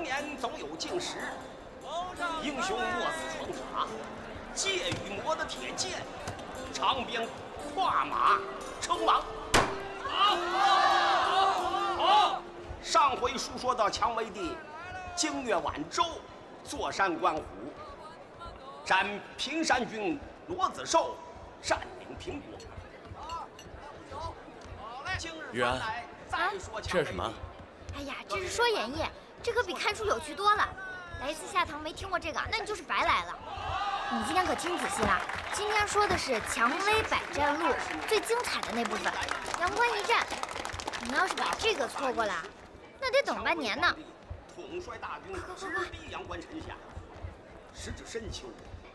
年总有尽时，英雄莫死闯塔，借羽磨的铁剑，长鞭跨马称王。好！上回书说到蔷薇帝经越晚舟，坐山观虎，斩平山君罗子寿，占领平国。雨然，这是什么？哎呀，这是说演义，这可比看书有趣多了。来一次下堂没听过这个，那你就是白来了。你今天可听仔细了，今天说的是《蔷薇百战录》最精彩的那部分——阳关一战。你们要是把这个错过了，那得等半年呢。统帅大军直逼阳关城下，时至深秋，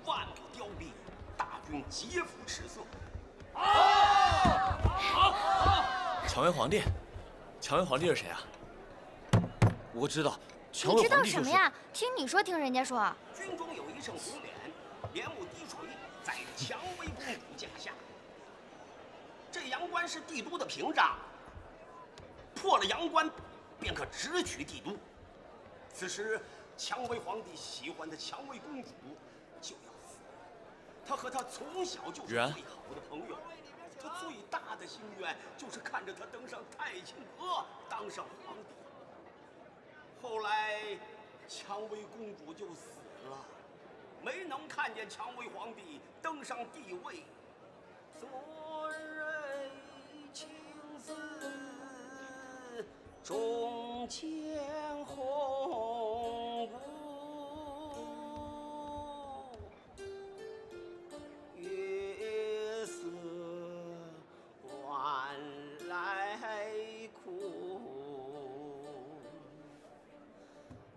万里凋敝，大军皆服赤色。蔷薇皇帝，蔷薇皇帝是谁啊？我知道，蔷你知道薇皇帝就是。什么呀？听你说，听人家说。军中有一乘红脸，帘幕低垂，在蔷薇公主驾下。这阳关是帝都的屏障，破了阳关，便可直取帝都。此时，蔷薇皇帝喜欢的蔷薇公主就要死了。他和她从小就是最好的朋友。他最大的心愿就是看着他登上太清阁，当上皇帝。后来，蔷薇公主就死了，没能看见蔷薇皇帝登上帝位。昨日青丝中见红姑。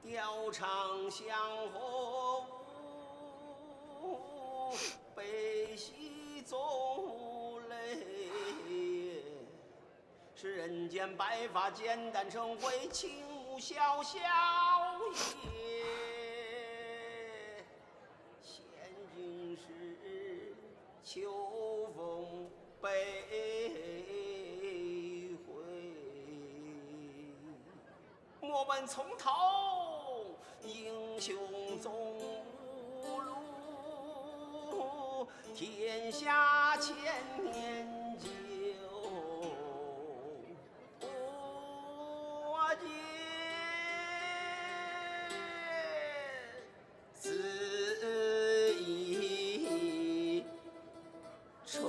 貂蝉相和舞，悲喜总泪。是人间白发简单成灰，青木萧萧也。现今是秋风悲回，莫问从头，英雄总无路，天下千年久不见，此一愁。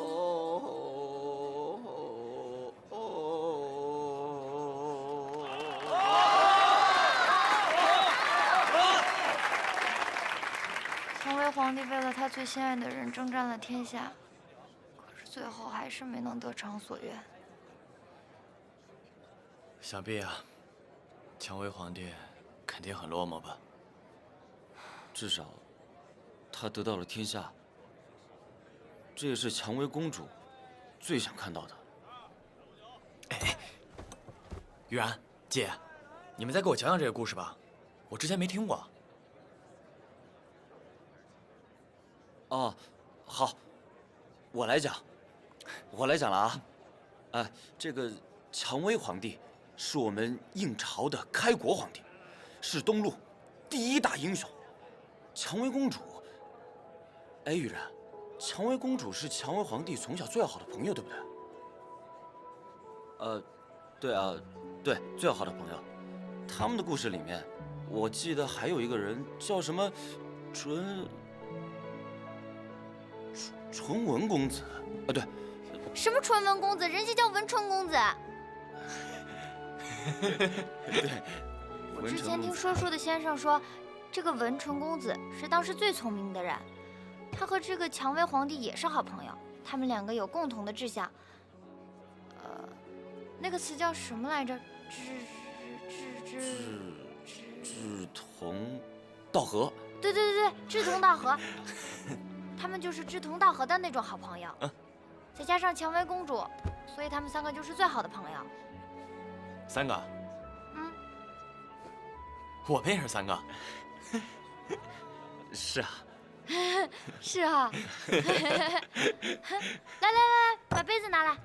蔷薇皇帝为了他最心爱的人征战了天下，可是最后还是没能得偿所愿。想必啊，蔷薇皇帝肯定很落寞吧？至少，他得到了天下，这也是蔷薇公主最想看到的。哎，雨然姐，你们再给我讲讲这个故事吧，我之前没听过。哦，好，我来讲了啊！这个蔷薇皇帝是我们应朝的开国皇帝，是东路第一大英雄。蔷薇公主，哎，雨然，蔷薇公主是蔷薇皇帝从小最要好的朋友，对不对？对啊，对，最要好的朋友。他们的故事里面，我记得还有一个人叫什么纯文公子，对，什么纯文公子？人家叫文春公子。对，我之前听说书的先生说，这个文春公子是当时最聪明的人，他和这个蔷薇皇帝也是好朋友，他们两个有共同的志向。那个词叫什么来着？志同道合。对，志同道合。他们就是志同道合的那种好朋友，再加上蔷薇公主，所以他们三个就是最好的朋友。三个？我们也是三个。是啊。是啊。来，把杯子拿来。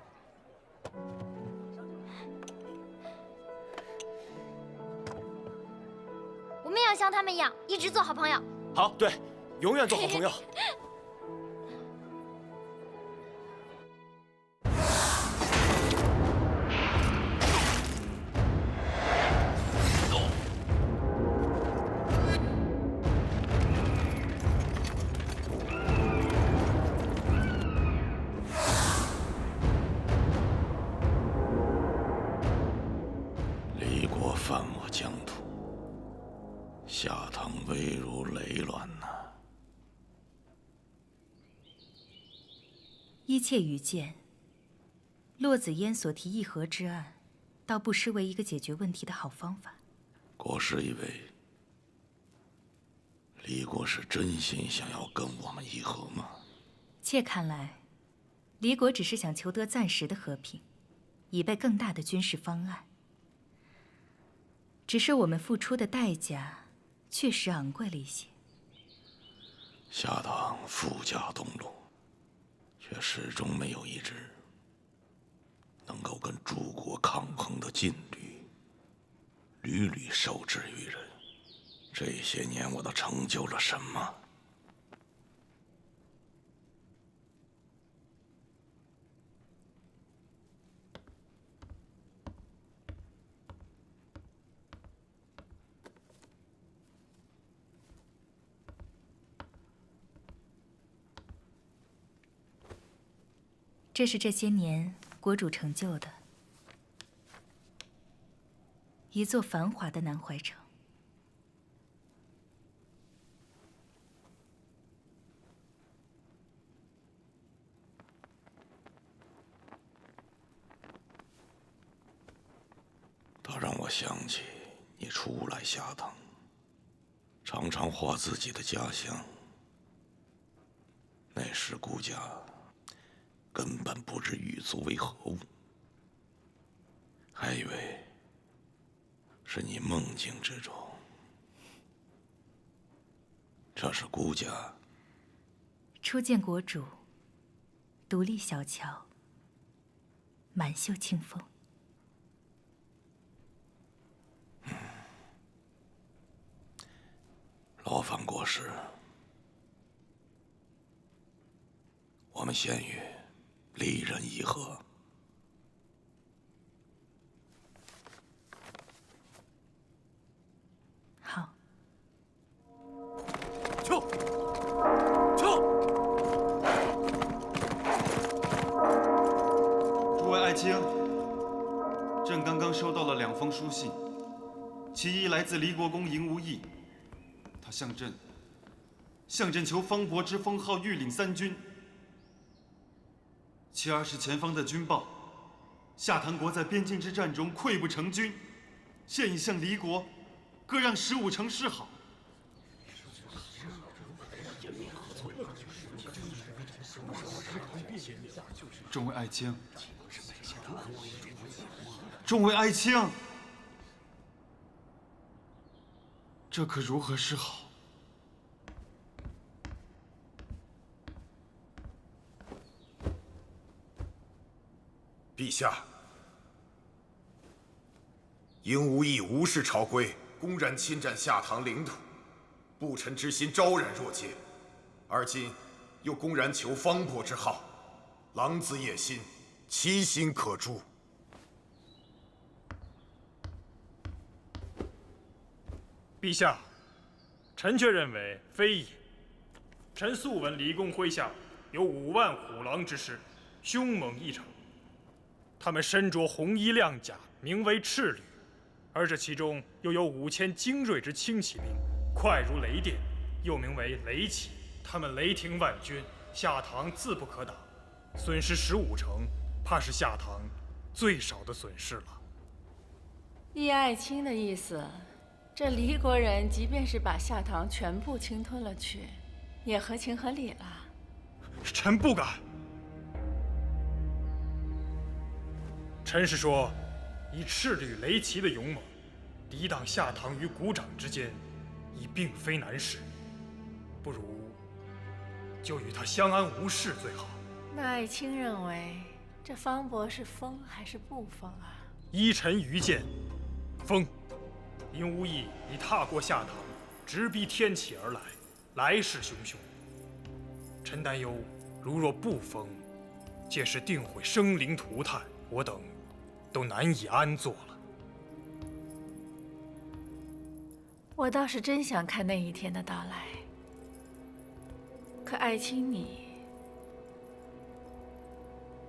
我们要像他们一样，一直做好朋友。好，对，永远做好朋友。离国犯我疆土，下堂危如累卵呐！依妾愚见，骆子嫣所提议和之案，倒不失为一个解决问题的好方法。国师以为离国是真心想要跟我们议和吗？妾看来，离国只是想求得暂时的和平，以备更大的军事方案。只是我们付出的代价确实昂贵了一些。下堂富甲东路，却始终没有一支能够跟诸国抗衡的劲旅，屡屡受制于人。这些年我都成就了什么？这是这些年国主成就的一座繁华的南怀城。它让我想起你初来下堂，常常画自己的家乡。那时顾家根本不知狱卒为何物，还以为是你梦境之中。这是顾家初见国主，独立小桥，满袖清风。劳烦国师，我们先与离人议和。好。撤！撤！诸位爱卿，朕刚刚收到了2封书信，其一来自离国公嬴无忌，他向朕求方伯之封号御领3军。其二是前方的军报，下唐国在边境之战中溃不成军，现已向离国各让15城示好。众位爱卿，众位爱卿，这可如何是好？陛下，嬴无忌无视朝规，公然侵占下唐领土，不臣之心昭然若揭。而今又公然求方伯之号，狼子野心，其心可诛。陛下，臣却认为非也。臣素闻离公麾下有5万虎狼之师，凶猛异常。他们身着红衣亮甲，名为赤旅，而这其中又有5000精锐之轻骑兵，快如雷电，又名为雷骑。他们雷霆万钧，下唐自不可挡。损失15城，怕是下唐最少的损失了。依爱卿的意思，这离国人即便是把下唐全部侵吞了去，也合情合理了。臣不敢。臣是说，以赤旅雷骑的勇猛，抵挡下唐与股掌之间，已并非难事。不如就与他相安无事最好。那爱卿认为，这方伯是封还是不封啊？依臣愚见，封。嬴无忌已踏过下唐，直逼天启而来，来势汹汹。臣担忧，如若不封，届时定会生灵涂炭，我等都难以安坐了。我倒是真想看那一天的到来，可爱卿你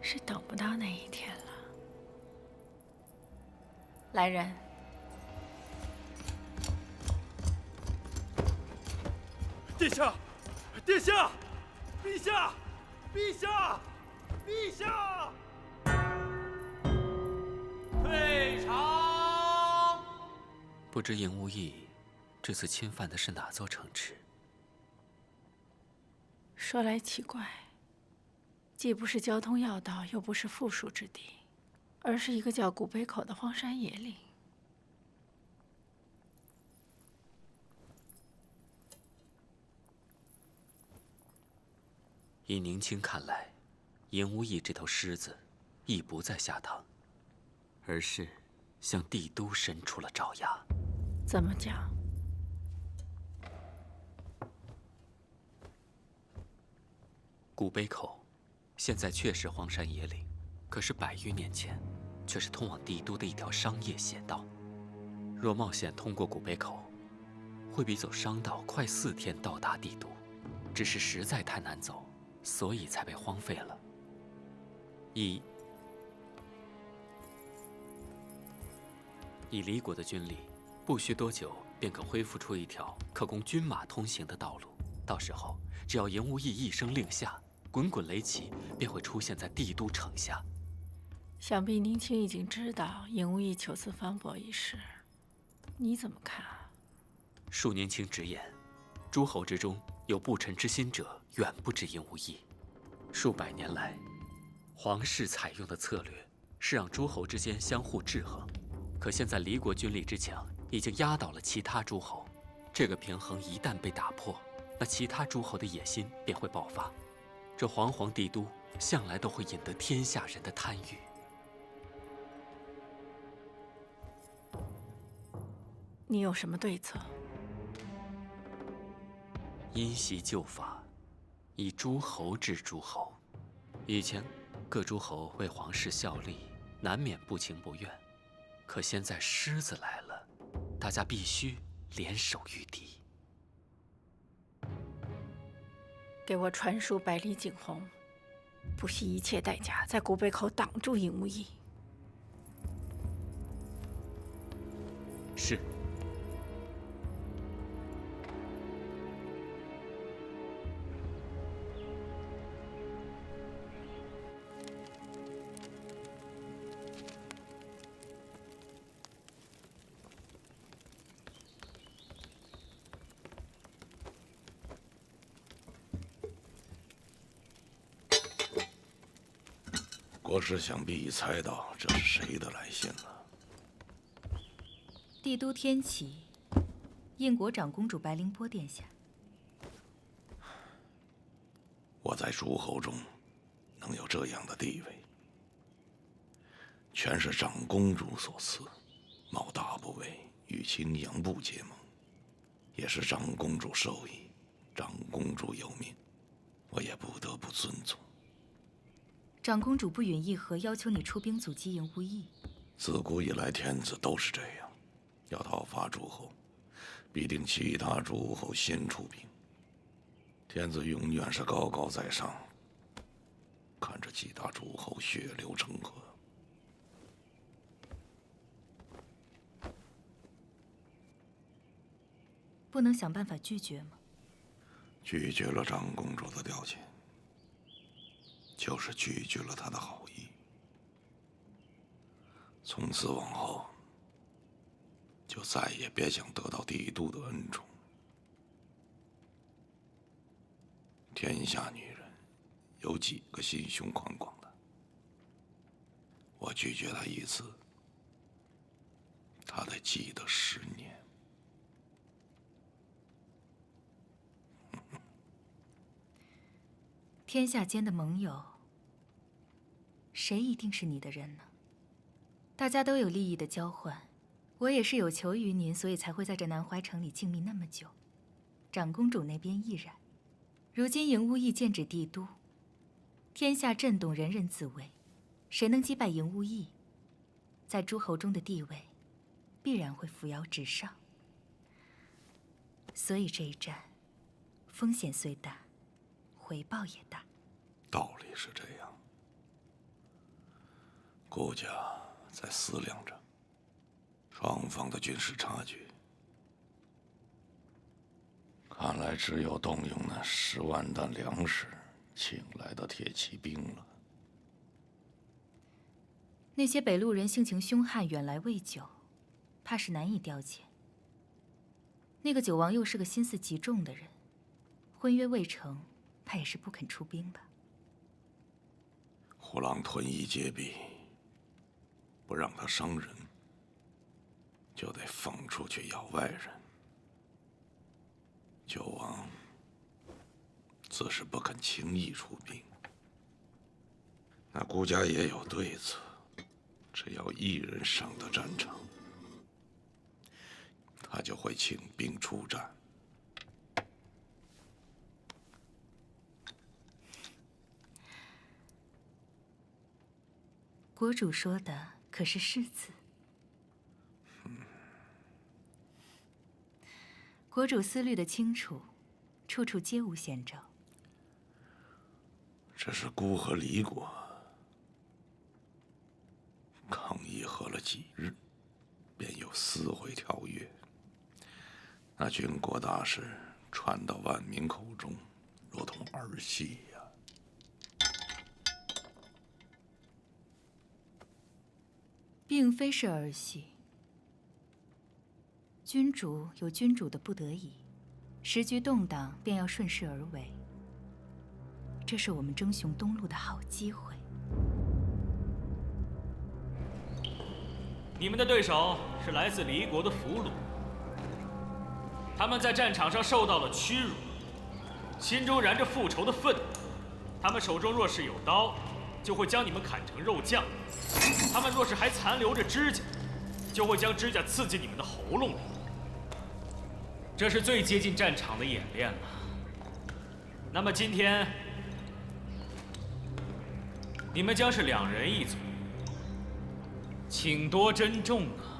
是等不到那一天了。来人！殿下，殿下，陛下，陛下，陛下！退朝！不知赢无益这次侵犯的是哪座城池？说来奇怪，既不是交通要道，又不是富庶之地，而是一个叫古北口的荒山野岭。以宁卿看来，赢无益这头狮子已不在下堂，而是向帝都伸出了爪牙。怎么讲？古北口现在确是荒山野岭，可是100余年前，却是通往帝都的一条商业邪道。若冒险通过古北口，会比走商道快4天到达帝都，只是实在太难走，所以才被荒废了。以离国的军力，不需多久便可恢复出一条可供军马通行的道路。到时候，只要赢无益一声令下，滚滚雷旗便会出现在帝都城下。想必宁卿已经知道赢无益求赐方伯一事，你怎么看啊？恕年轻直言，诸侯之中有不臣之心者，远不止赢无益。数百年来，皇室采用的策略是让诸侯之间相互制衡，可现在离国军力之强，已经压倒了其他诸侯。这个平衡一旦被打破，那其他诸侯的野心便会爆发。这煌煌帝都向来都会引得天下人的贪欲。你有什么对策？因袭旧法，以诸侯治诸侯。以前各诸侯为皇室效力，难免不情不愿。可现在狮子来了，大家必须联手御敌。给我传书百里景洪，不惜一切代价在古北口挡住赢无益。是。国师想必已猜到这是谁的来信了。帝都天启，应国长公主白凌波殿下。我在诸侯中能有这样的地位，全是长公主所赐。冒大不韪与青阳部结盟，也是长公主授意。长公主有命，我也不得不遵从。长公主不允议和，要求你出兵阻击赢无益。自古以来，天子都是这样，要讨伐诸侯，必定其他诸侯先出兵。天子永远是高高在上，看着其他诸侯血流成河。不能想办法拒绝吗？拒绝了长公主的调遣，就是拒绝了她的好意。从此往后，就再也别想得到帝都的恩宠。天下女人，有几个心胸宽广的？我拒绝她一次，她得记得10年。天下间的盟友，谁一定是你的人呢？大家都有利益的交换，我也是有求于您，所以才会在这南怀城里静谧那么久。长公主那边亦然。如今赢无益剑指帝都，天下震动，人人自危。谁能击败赢无益，在诸侯中的地位必然会扶摇直上。所以这一战，风险虽大，回报也大。道理是这样，顾家在思量着双方的军事差距，看来只有动用那10万担粮食请来的铁骑兵了。那些北路人性情凶悍，远来未久，怕是难以调遣。那个九王又是个心思极重的人，婚约未成，怕也是不肯出兵吧。虎狼屯邑结壁，不让他伤人，就得放出去咬外人。九王自是不肯轻易出兵，那顾家也有对策，只要一人上的战场，他就会请兵出战。国主说的可是是字？国主思虑的清楚，处处皆无险招。这是孤和离国抗议和了几日，便有撕毁条约。那军国大事传到万民口中，如同儿戏呀。并非是儿戏。君主有君主的不得已，时局动荡，便要顺势而为。这是我们争雄东路的好机会。你们的对手是来自离国的俘虏，他们在战场上受到了屈辱，心中燃着复仇的愤怒。他们手中若是有刀，就会将你们砍成肉酱；他们若是还残留着指甲，就会将指甲刺进你们的喉咙里。这是最接近战场的演练了。那么今天，你们将是2人一组，请多珍重啊！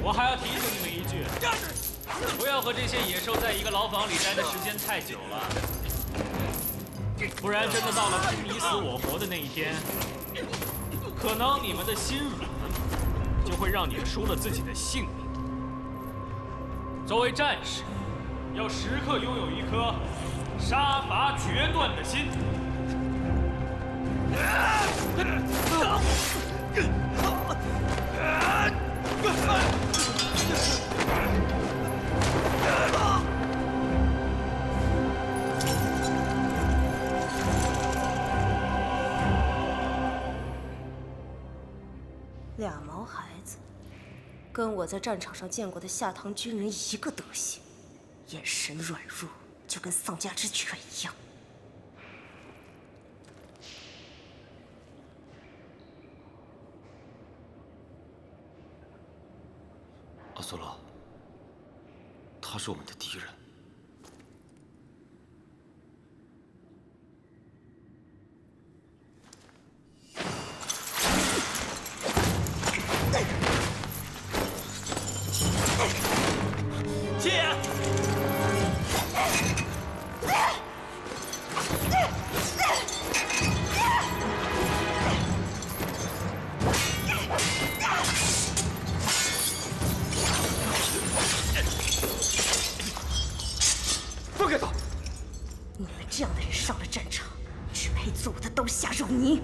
我还要提醒你们一句，不要和这些野兽在一个牢房里待的时间太久了，不然真的到了拼你死我活的那一天，可能你们的心软就会让你们输了自己的性命。作为战士，要时刻拥有一颗杀伐决断的心。俩毛孩子，跟我在战场上见过的下唐军人一个德行，眼神软弱，就跟丧家之犬一样。阿苏洛，他是我们的敌人。姐！放开他！你们这样的人上了战场，只配做我的刀下肉泥。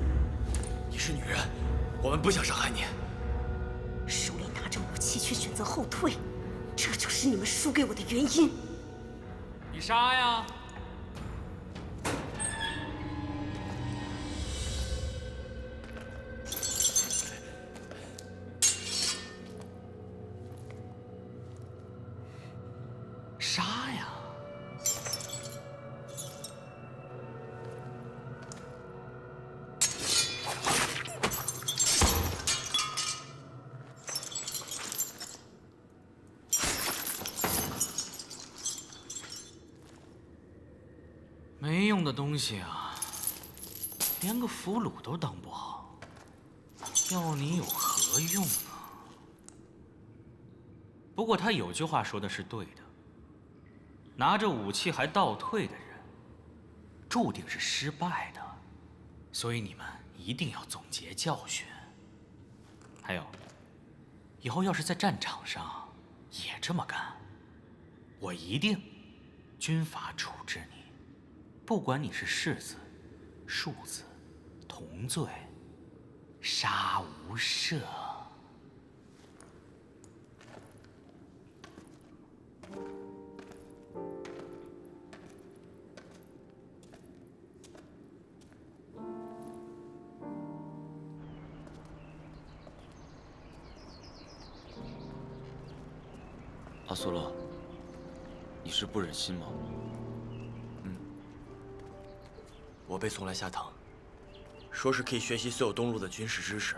你是女人，我们不想伤害你。手里拿着武器却选择后退，这就是你们输给我的原因。你杀呀！没用的东西啊，连个俘虏都当不好，要你有何用呢？不过他有句话说的是对的，拿着武器还倒退的人，注定是失败的。所以你们一定要总结教训。还有，以后要是在战场上也这么干，我一定军法处置你，不管你是士子、庶子，同罪，杀无赦。阿苏勒，你是不忍心吗？我被送来下堂，说是可以学习所有东路的军事知识。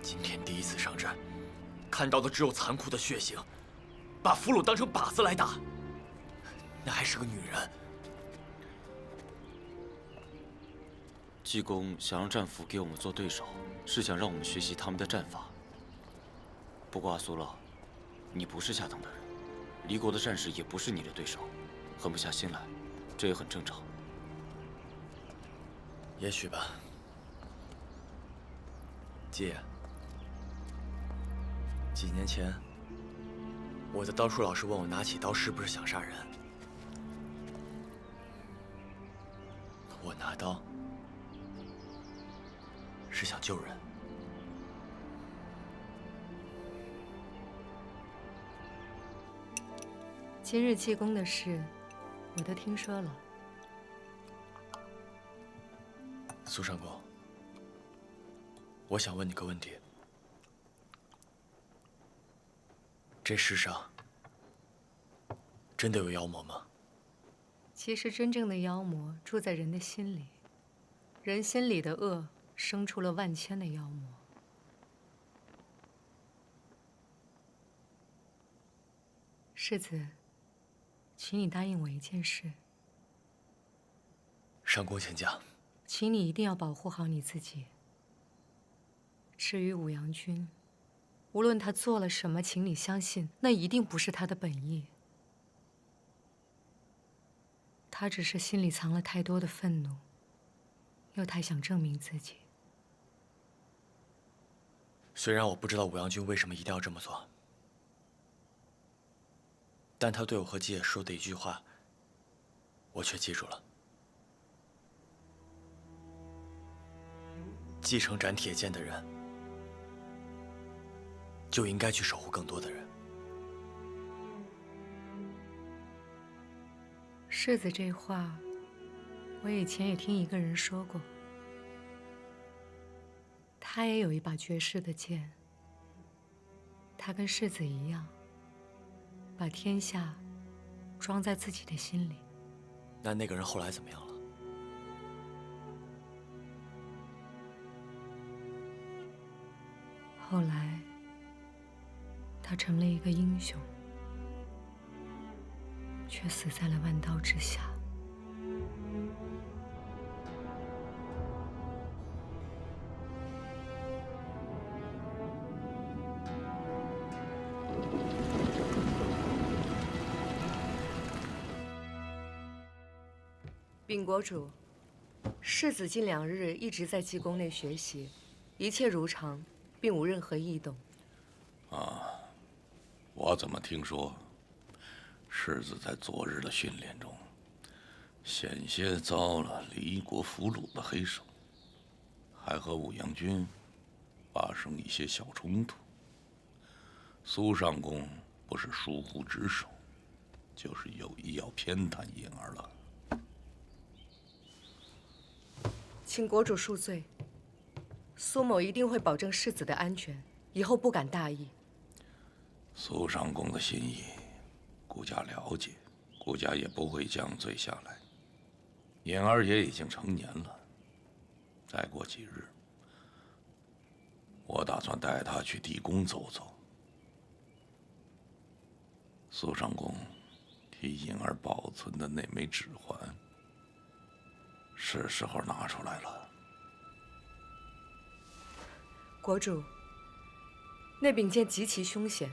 今天第一次上战，看到的只有残酷的血腥，把俘虏当成靶子来打，那还是个女人。济公想让战俘给我们做对手，是想让我们学习他们的战法。不过阿苏勒，你不是下堂的人，离国的战士也不是你的对手，狠不下心来，这也很正常。也许吧。姐，几年前，我的刀术老师问我拿起刀是不是想杀人，我拿刀是想救人。今日济公的事，我都听说了。苏上公，我想问你个问题：这世上真的有妖魔吗？其实真正的妖魔住在人的心里，人心里的恶生出了万千的妖魔。世子，请你答应我一件事。上公请讲。请你一定要保护好你自己。至于武阳君，无论他做了什么，请你相信，那一定不是他的本意。他只是心里藏了太多的愤怒，又太想证明自己。虽然我不知道武阳君为什么一定要这么做，但他对我和姐说的一句话，我却记住了。继承斩铁剑的人，就应该去守护更多的人。世子这话，我以前也听一个人说过。他也有一把绝世的剑，他跟世子一样，把天下装在自己的心里。那个人后来怎么样了？后来，他成了一个英雄，却死在了万刀之下。禀国主，世子近2日一直在济公内学习，一切如常，并无任何异动。我怎么听说，世子在昨日的训练中，险些遭了离国俘虏的黑手，还和武阳君发生一些小冲突。苏上公不是疏忽职守，就是有意要偏袒颖儿了。请国主恕罪，苏某一定会保证世子的安全，以后不敢大意。苏上公的心意，顾家了解，顾家也不会降罪下来。颖儿也已经成年了，再过几日，我打算带她去地宫走走。苏上公替颖儿保存的那枚指环，是时候拿出来了。国主，那柄剑极其凶险，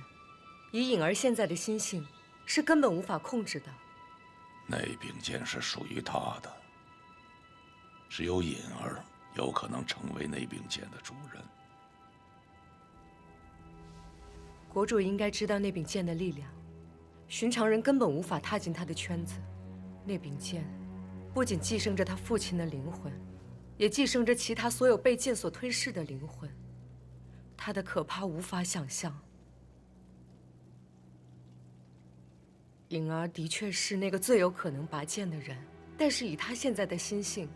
以颖儿现在的心性，是根本无法控制的。那柄剑是属于他的，只有颖儿有可能成为那柄剑的主人。国主应该知道那柄剑的力量，寻常人根本无法踏进他的圈子。那柄剑不仅寄生着他父亲的灵魂，也寄生着其他所有被剑所吞噬的灵魂。它的可怕无法想象。颖儿的确是那个最有可能拔剑的人，但是以他现在的心性，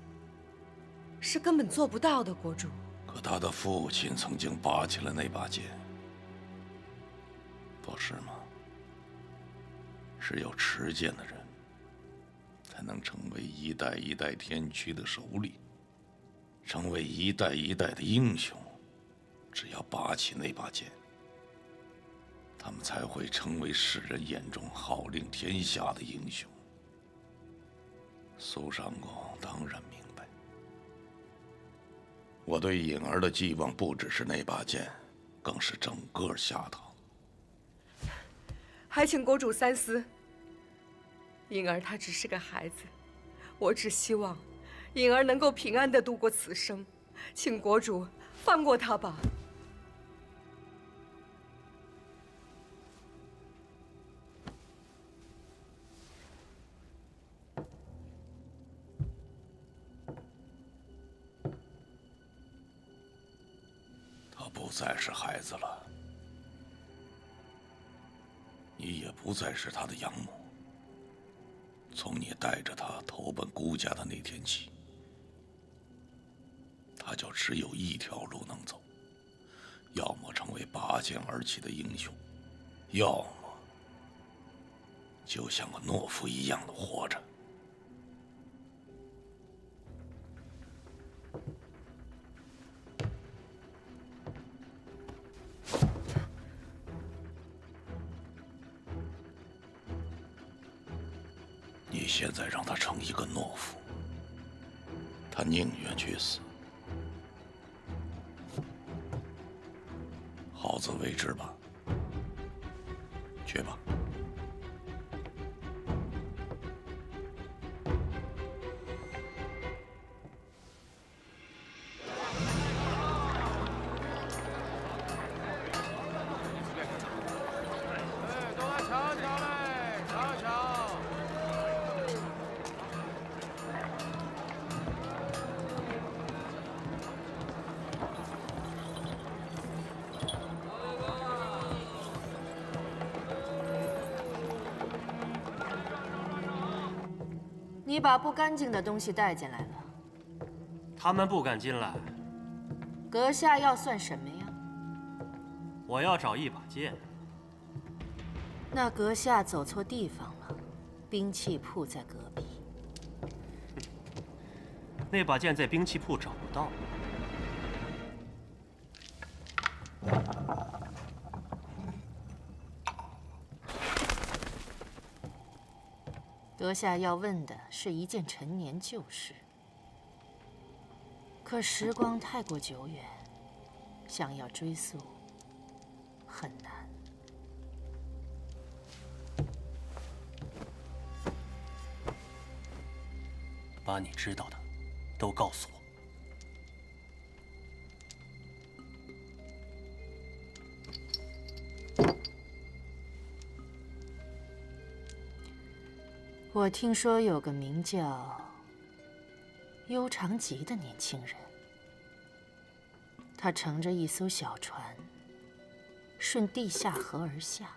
是根本做不到的，国主。可他的父亲曾经拔起了那把剑，不是吗？只有持剑的人，才能成为一代一代天驱的首领，成为一代一代的英雄。只要拔起那把剑，他们才会成为世人眼中号令天下的英雄。苏上公当然明白，我对颖儿的寄望不只是那把剑，更是整个下堂。还请国主三思。颖儿她只是个孩子，我只希望颖儿能够平安地度过此生，请国主放过她吧。他不再是孩子了，你也不再是他的养母。从你带着他投奔孤家的那天起，他就只有一条路能走，要么成为拔剑而起的英雄，要么就像个懦夫一样的活着。你现在让他成一个懦夫，他宁愿去死。好自为之吧，去吧。都来瞧瞧嘞，瞧瞧。你把不干净的东西带进来了，他们不敢进来。阁下要算什么呀？我要找一把剑。那阁下走错地方了，兵器铺在隔壁。那把剑在兵器铺找不到。阁下要问的是一件陈年旧事，可时光太过久远，想要追溯很难。把你知道的都告诉我。我听说有个名叫幽长吉的年轻人，他乘着一艘小船，顺地下河而下，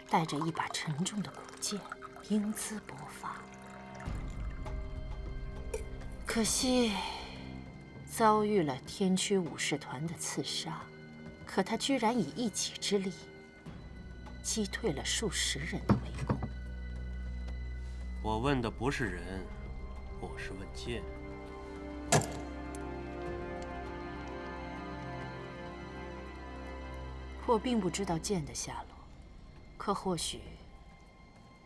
带着一把沉重的古剑，英姿勃发。可惜遭遇了天驱武士团的刺杀，可他居然以一己之力击退了数十人的围攻。我问的不是人，我是问剑。我并不知道剑的下落，可或许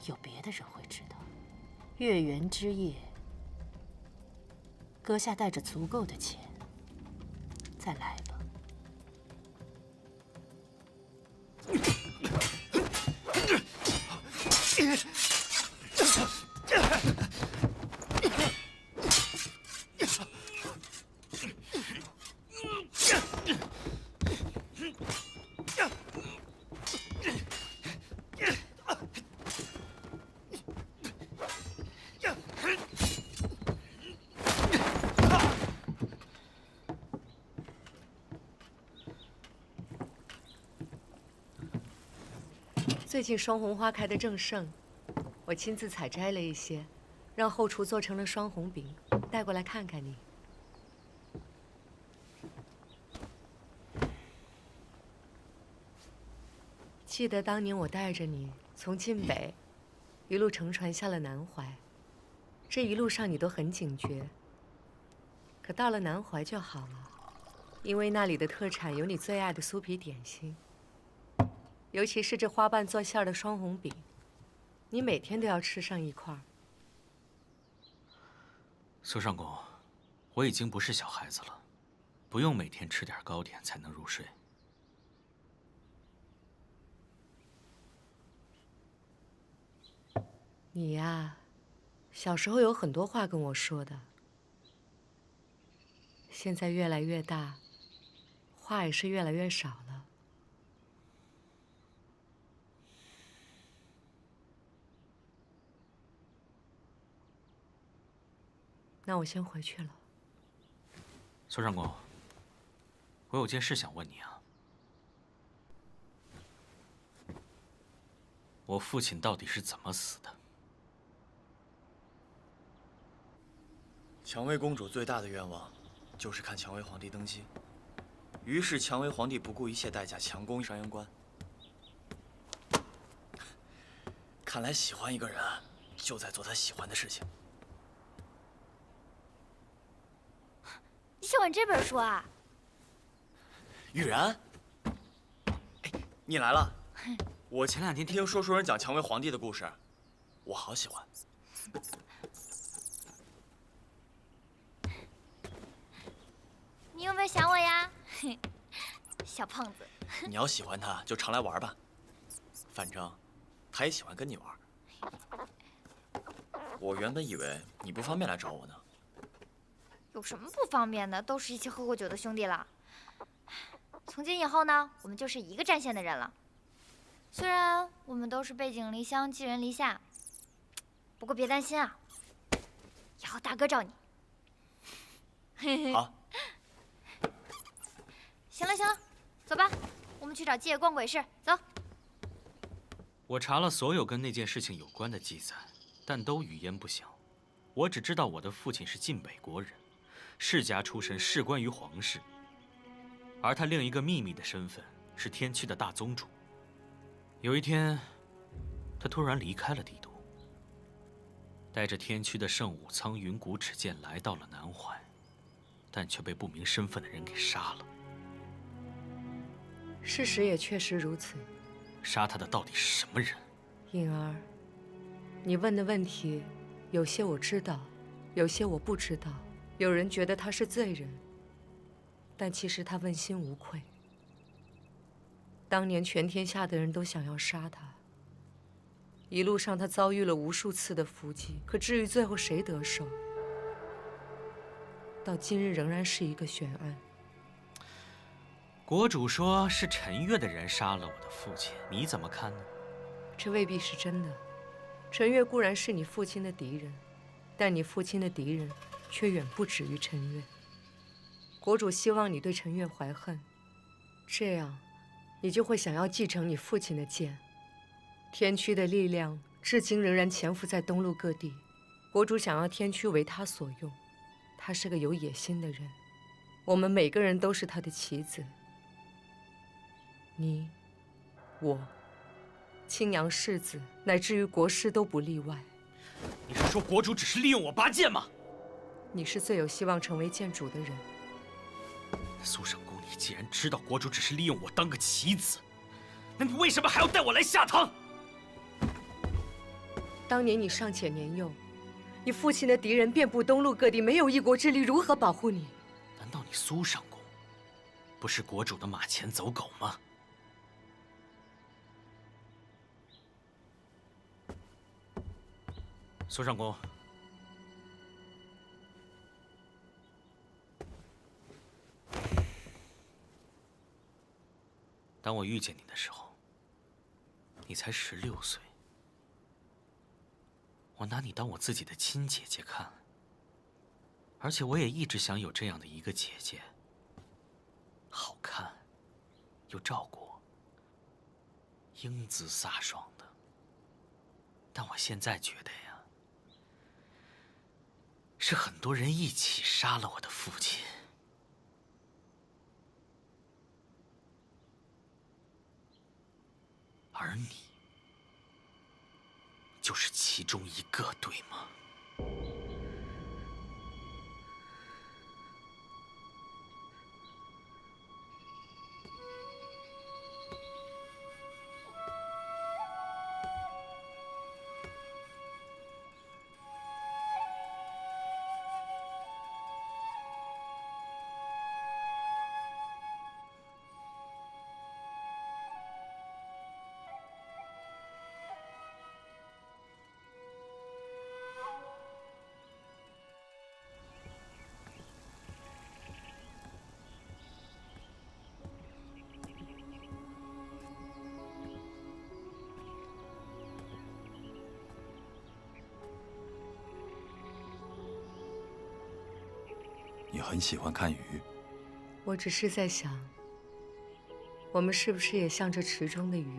有别的人会知道。月圆之夜，阁下带着足够的钱，再来吧。最近双红花开得正盛，我亲自采摘了一些，让后厨做成了双红饼，带过来看看你。记得当年我带着你从晋北一路乘船下了南怀，这一路上你都很警觉。可到了南怀就好了，因为那里的特产有你最爱的酥皮点心。尤其是这花瓣做馅儿的双红饼，你每天都要吃上一块。苏上公，我已经不是小孩子了，不用每天吃点糕点才能入睡。你呀，小时候有很多话跟我说的，现在越来越大，话也是越来越少了。那我先回去了。苏上公，我有件事想问你啊。我父亲到底是怎么死的？蔷薇公主最大的愿望，就是看蔷薇皇帝登基。于是蔷薇皇帝不顾一切代价强攻商阳关。看来喜欢一个人，就在做他喜欢的事情。你喜欢这本书啊？雨然，哎，你来了。我前2天听说书人讲蔷薇皇帝的故事，我好喜欢。你有没有想我呀？小胖子。你要喜欢他，就常来玩吧。反正他也喜欢跟你玩。我原本以为你不方便来找我呢。有什么不方便的？都是一起喝过酒的兄弟了。从今以后呢，我们就是一个战线的人了。虽然我们都是背井离乡、寄人篱下，不过别担心啊，以后大哥罩你。好。行了行了，走吧，我们去找季爷逛鬼市。走。我查了所有跟那件事情有关的记载，但都语焉不详。我只知道我的父亲是晋北国人，世家出身，仕官于皇室。而他另一个秘密的身份是天驱的大宗主。有一天，他突然离开了帝都，带着天驱的圣武苍云谷尺剑来到了南怀，但却被不明身份的人给杀了。事实也确实如此。杀他的到底是什么人？颖儿，你问的问题，有些我知道，有些我不知道。有人觉得他是罪人，但其实他问心无愧。当年全天下的人都想要杀他，一路上他遭遇了无数次的伏击，可至于最后谁得手，到今日仍然是一个悬案。国主说是陈月的人杀了我的父亲，你怎么看呢？这未必是真的。陈月固然是你父亲的敌人，但你父亲的敌人却远不止于陈月。国主希望你对陈月怀恨，这样你就会想要继承你父亲的剑。天驱的力量至今仍然潜伏在东陆各地，国主想要天驱为他所用。他是个有野心的人，我们每个人都是他的棋子。你、我、青阳世子，乃至于国师都不例外。你是说国主只是利用我拔剑吗？你是最有希望成为剑主的人。苏上公，你既然知道国主只是利用我当个棋子，那你为什么还要带我来下堂？当年你尚且年幼，你父亲的敌人遍布东陆各地，没有一国之力如何保护你？难道你苏上公不是国主的马前走狗吗？苏上公，当我遇见你的时候，你才16岁。我拿你当我自己的亲姐姐看，而且我也一直想有这样的一个姐姐，好看，又照顾我，英姿飒爽的。但我现在觉得呀，是很多人一起杀了我的父亲。而你，就是其中一个，对吗？你很喜欢看鱼。我只是在想，我们是不是也像这池中的鱼，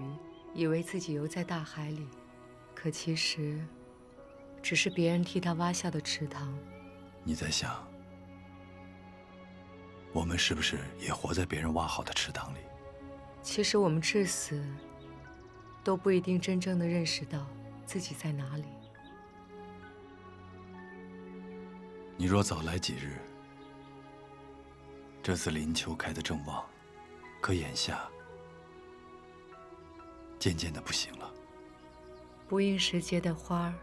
以为自己游在大海里，可其实只是别人替他挖下的池塘。你在想，我们是不是也活在别人挖好的池塘里？其实我们至死都不一定真正的认识到自己在哪里。你若早来几日，这次林秋开得正旺，可眼下渐渐的不行了。不应时节的花儿，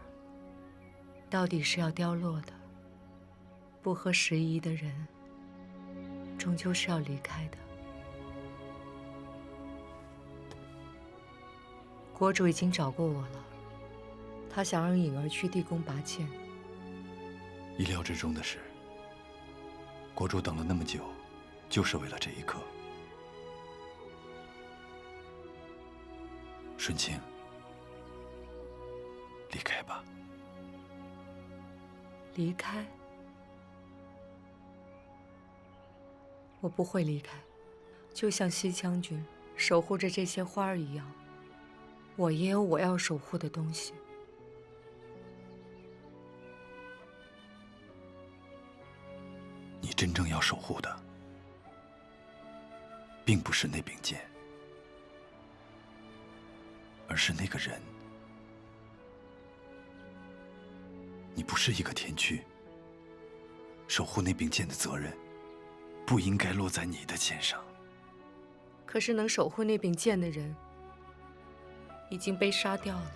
到底是要凋落的；不合时宜的人，终究是要离开的。国主已经找过我了，他想让颖儿去地宫拔剑。意料之中的是，国主等了那么久，就是为了这一刻。顺清，离开吧。离开？我不会离开，就像西将军守护着这些花儿一样，我也有我要守护的东西。你真正要守护的，并不是那柄剑，而是那个人。你不是一个天驱，守护那柄剑的责任不应该落在你的肩上。可是能守护那柄剑的人已经被杀掉了。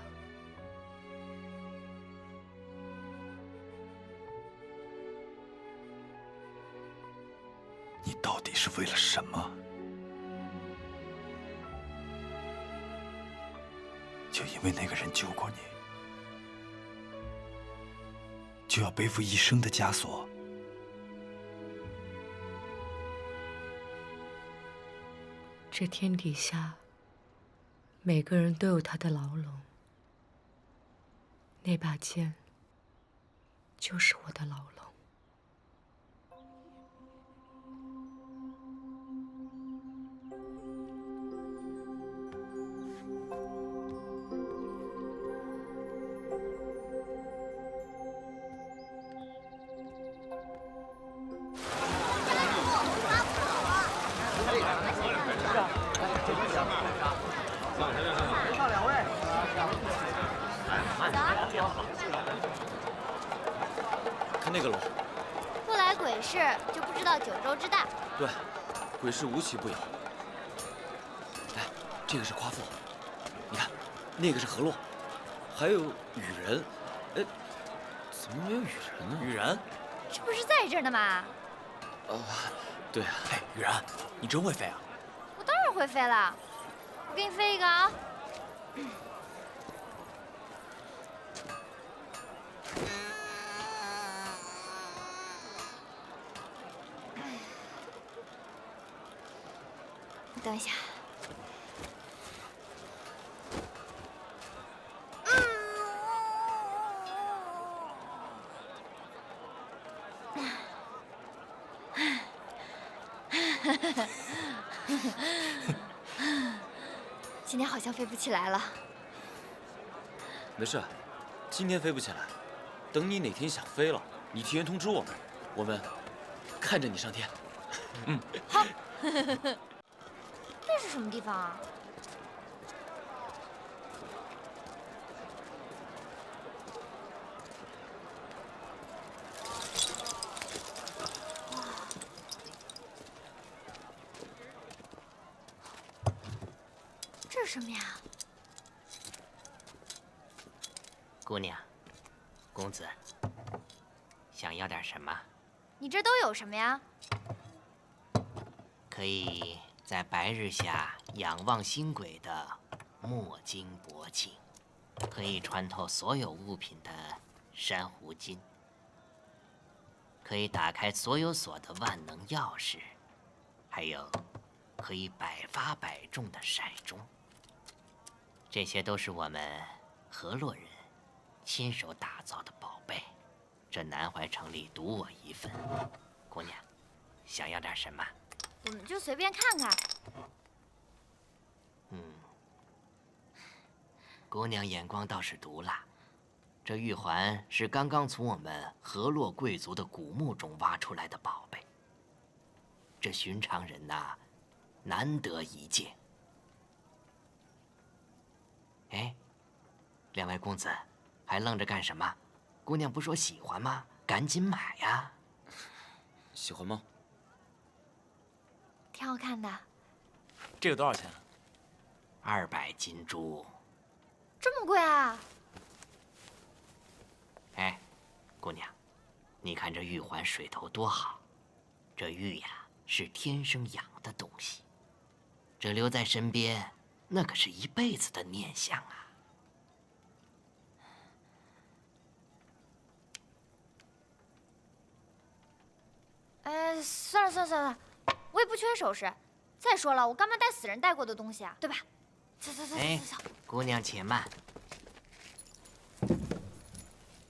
你到底是为了什么？就因为那个人救过你，就要背负一生的枷锁？这天底下，每个人都有他的牢笼。那把剑，就是我的牢笼。看那个楼，不来鬼市就不知道九州之大。对，鬼市无奇不有。哎，这个是夸父，你看，那个是河洛，还有羽人。哎，怎么没有雨人呢？雨然？这不是在这儿呢吗？对啊。嘿，雨然，你真会飞啊？我当然会飞了，我给你飞一个啊！等一下。今天好像飞不起来了。没事，今天飞不起来，等你哪天想飞了，你提前通知我们，我们看着你上天。嗯，好。那是什么地方啊？这是什么呀？姑娘，公子，想要点什么？你这都有什么呀？可以在白日下仰望星轨的墨晶铂金，可以穿透所有物品的珊瑚金，可以打开所有锁的万能钥匙，还有可以百发百中的骰盅。这些都是我们河洛人亲手打造的宝贝，这南怀城里独我一份。姑娘，想要点什么？我们就随便看看。姑娘眼光倒是毒辣。这玉环是刚刚从我们河洛贵族的古墓中挖出来的宝贝，这寻常人呐，难得一见。哎，两位公子，还愣着干什么？姑娘不说喜欢吗？赶紧买呀！喜欢吗？挺好看的。这个多少钱？200金珠。这么贵啊？哎，姑娘，你看这玉环水头多好，这玉呀是天生养的东西，这留在身边，那可是一辈子的念想啊。算了算了算了，我也不缺首饰。再说了，我干嘛带死人带过的东西啊？对吧？走走走走走。姑娘且慢。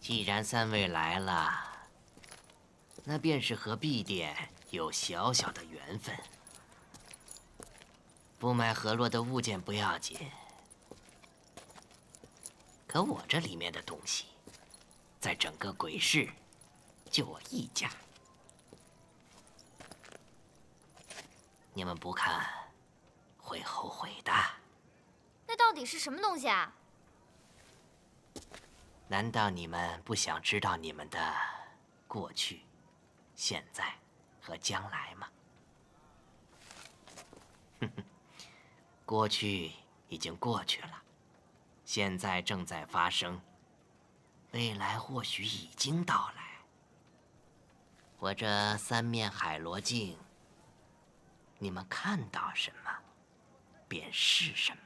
既然三位来了，那便是和碧殿有小小的缘分。不买河洛的物件不要紧，可我这里面的东西，在整个鬼市就我一家。你们不看，会后悔的。那到底是什么东西啊？难道你们不想知道你们的过去、现在和将来吗？哼哼，过去已经过去了，现在正在发生，未来或许已经到来。我这三面海螺镜，你们看到什么，便是什么。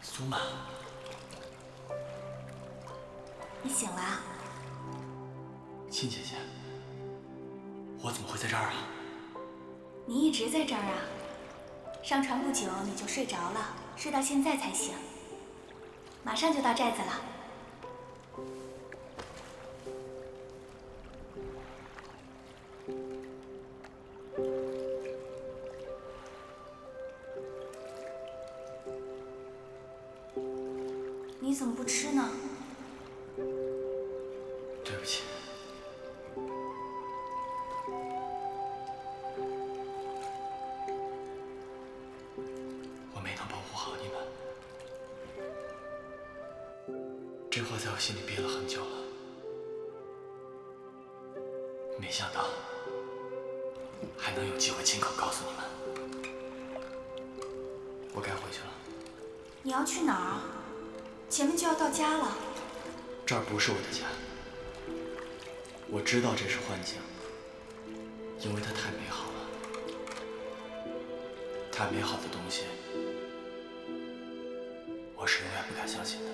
苏满，你醒了啊？秦姐姐，我怎么会在这儿啊？你一直在这儿啊？上船不久你就睡着了，睡到现在才醒。马上就到寨子了。你怎么不吃呢？对不起。我没能保护好你们，这话在我心里憋了很久了。没想到还能有机会亲口告诉你们。我该回去了。你要去哪儿啊？前面就要到家了。这儿不是我的家。我知道这是幻境，因为它太美好了。太美好的东西，我是永远不敢相信的。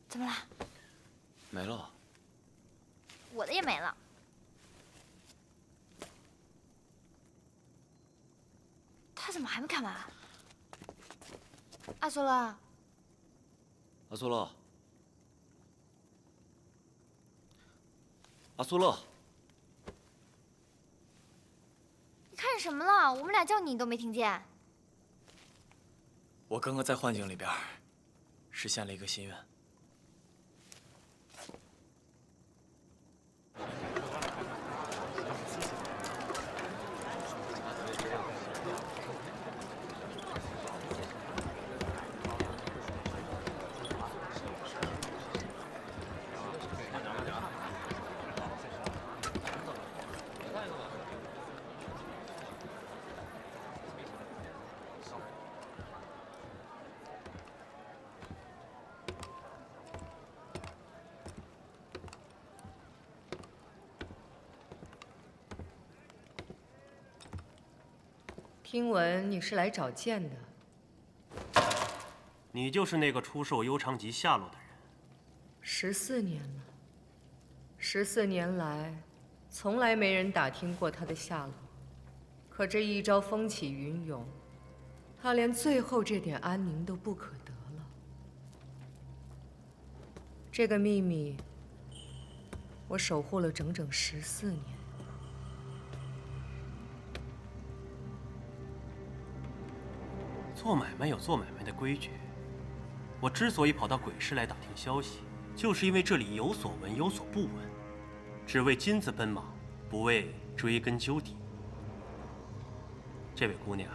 怎么了？没了。我的也没了。他怎么还没看完？阿苏勒，阿苏勒，阿苏勒，你看什么了？我们俩叫你，你都没听见。我刚刚在幻境里边实现了一个心愿。听闻你是来找剑的。你就是那个出售悠长集下落的人。14年了，14年来，从来没人打听过他的下落。可这一朝风起云涌，他连最后这点安宁都不可得了。这个秘密，我守护了整整14年。做买卖有做买卖的规矩。我之所以跑到鬼市来打听消息，就是因为这里有所闻有所不闻，只为金子奔忙，不为追根究底。这位姑娘，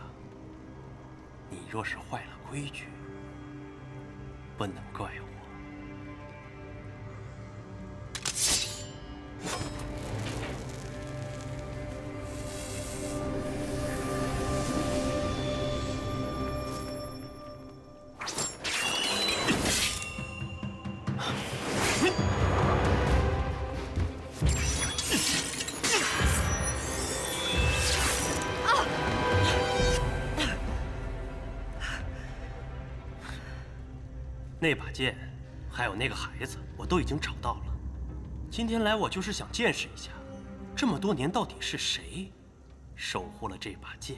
你若是坏了规矩，不能怪我。那把剑，还有那个孩子，我都已经找到了。今天来，我就是想见识一下，这么多年到底是谁守护了这把剑。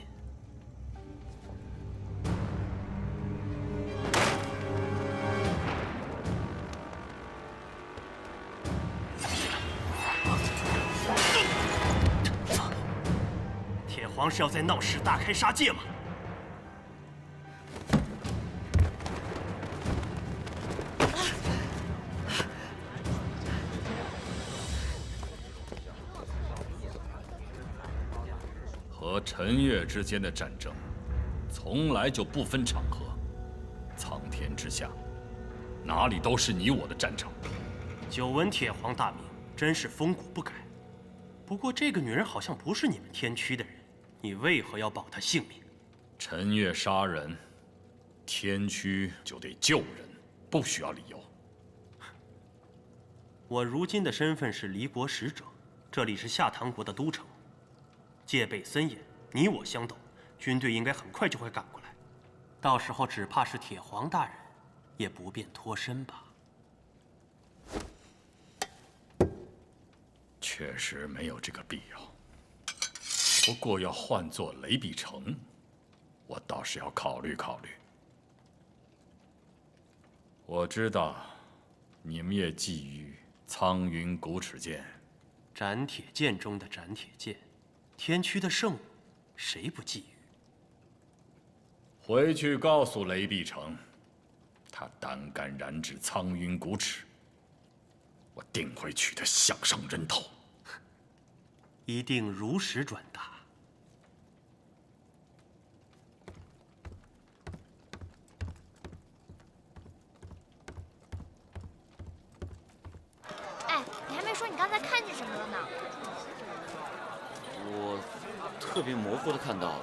铁皇是要在闹市大开杀戒吗？和陈越之间的战争，从来就不分场合。苍天之下，哪里都是你我的战场。久闻铁皇大名，真是风骨不改。不过这个女人好像不是你们天驱的人，你为何要保她性命？陈越杀人，天驱就得救人，不需要理由。我如今的身份是离国使者，这里是下唐国的都城，戒备森严，你我相斗，军队应该很快就会赶过来。到时候只怕是铁皇大人也不便脱身吧。确实没有这个必要。不过要换作雷比城，我倒是要考虑考虑。我知道，你们也觊觎苍云古齿剑，斩铁剑中的斩铁剑，天驱的圣物，谁不觊觎？回去告诉雷碧城，他胆敢染指苍云古齿，我定会取他项上人头。一定如实转达。哎，你还没说你刚才看见什么了呢？我特别模糊地看到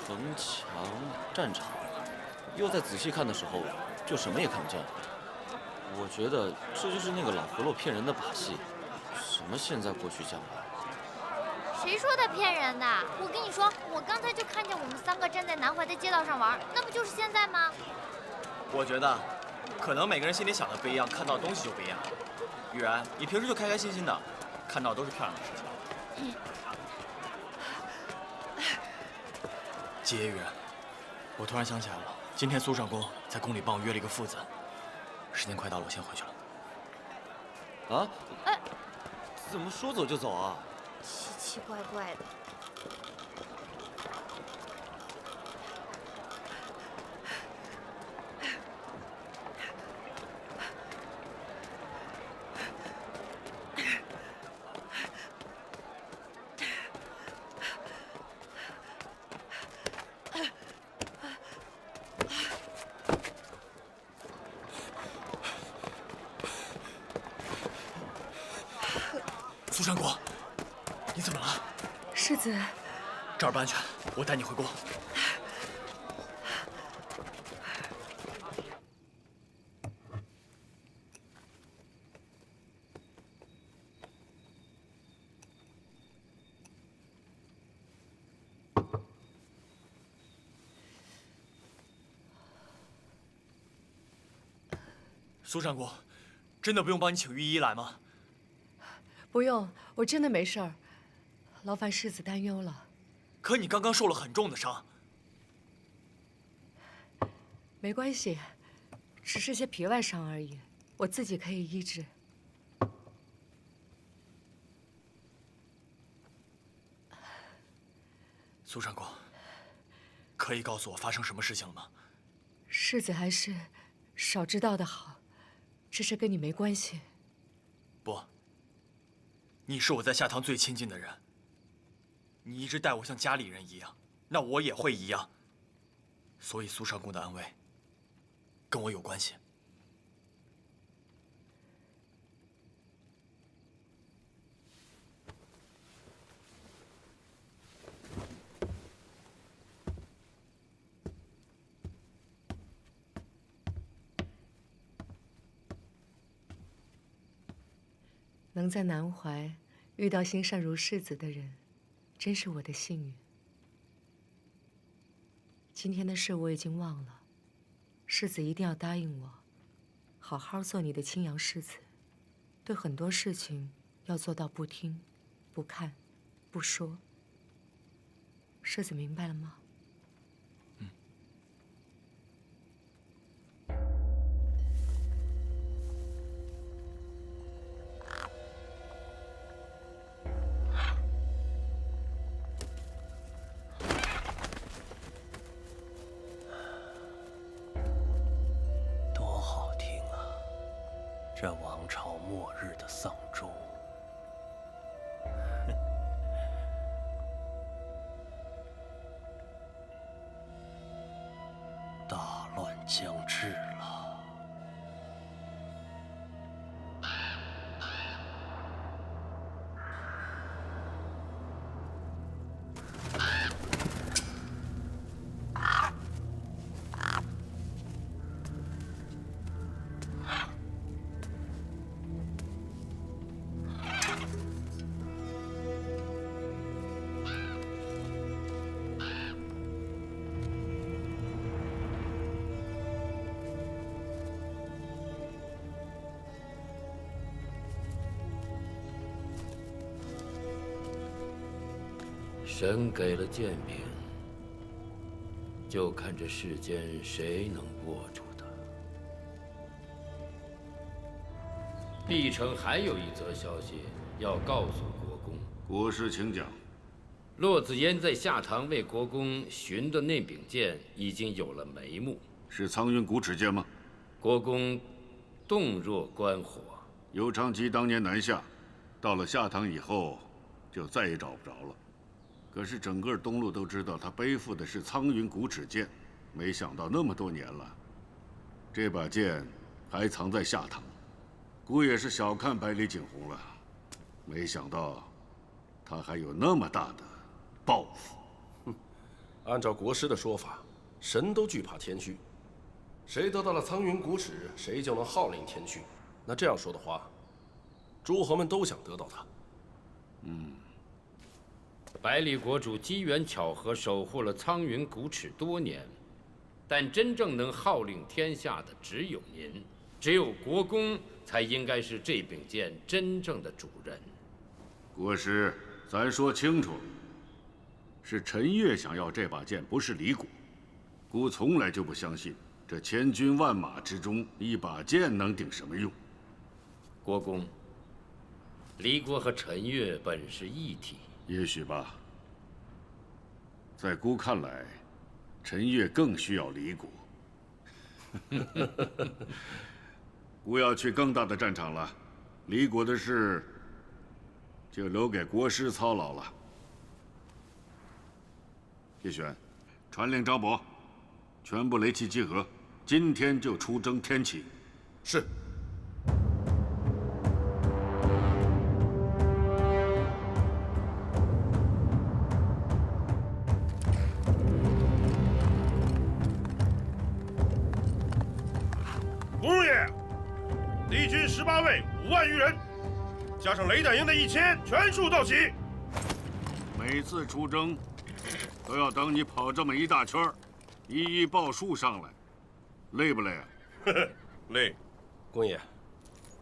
城墙、战场，又在仔细看的时候，就什么也看不见了。我觉得这就是那个老葫芦骗人的把戏，什么现在、过去、将来。谁说他骗人的？我跟你说，我刚才就看见我们3个站在南怀的街道上玩，那不就是现在吗？我觉得，可能每个人心里想的不一样，看到的东西就不一样。雨然，你平时就开开心心的，看到都是漂亮的事情。季野雨然，我突然想起来了，今天苏上公在宫里帮我约了一个父子，时间快到了，我先回去了。啊？怎么说走就走啊？奇奇怪怪的。苏山国，你怎么了？世子，这儿不安全，我带你回宫。苏山国，真的不用帮你请御医来吗？不用，我真的没事儿，劳烦世子担忧了。可你刚刚受了很重的伤。没关系，只是些皮外伤而已，我自己可以医治。苏山国，可以告诉我发生什么事情了吗？世子还是少知道的好，这事跟你没关系。不，你是我在下堂最亲近的人，你一直待我像家里人一样，那我也会一样。所以苏上公的安危跟我有关系。能在南怀遇到心善如世子的人，真是我的幸运。今天的事我已经忘了，世子一定要答应我，好好做你的青阳世子，对很多事情要做到不听、不看、不说。世子明白了吗？这王朝末日的丧钟。将至了。神给了剑柄，就看这世间谁能握住它。碧城还有一则消息要告诉国公。国师，请讲。骆子嫣在下堂为国公寻的那柄剑已经有了眉目，是苍云古齿剑吗？国公洞若观火。尤昌基当年南下，到了下堂以后，就再也找不着了。可是整个东路都知道他背负的是苍云古齿剑，没想到那么多年了，这把剑还藏在下堂。姑也是小看百里景洪了，没想到他还有那么大的抱负。按照国师的说法，神都惧怕天虚，谁得到了苍云古齿，谁就能号令天虚。那这样说的话，诸侯们都想得到它。百里国主机缘巧合守护了苍云古齿多年，但真正能号令天下的只有您，只有国公才应该是这柄剑真正的主人。国师，咱说清楚，是陈越想要这把剑，不是李果。孤从来就不相信这千军万马之中一把剑能顶什么用。国公，李果和陈越本是一体。也许吧，在孤看来，陈越更需要李果。孤要去更大的战场了，李果的事就留给国师操劳了。叶璇，传令张博，全部雷器集合，今天就出征天启。是。公爷，敌军18位，5万余人，加上雷胆营的1000，全数到齐。每次出征，都要等你跑这么一大圈，一一报数上来，累不累啊？累。公爷，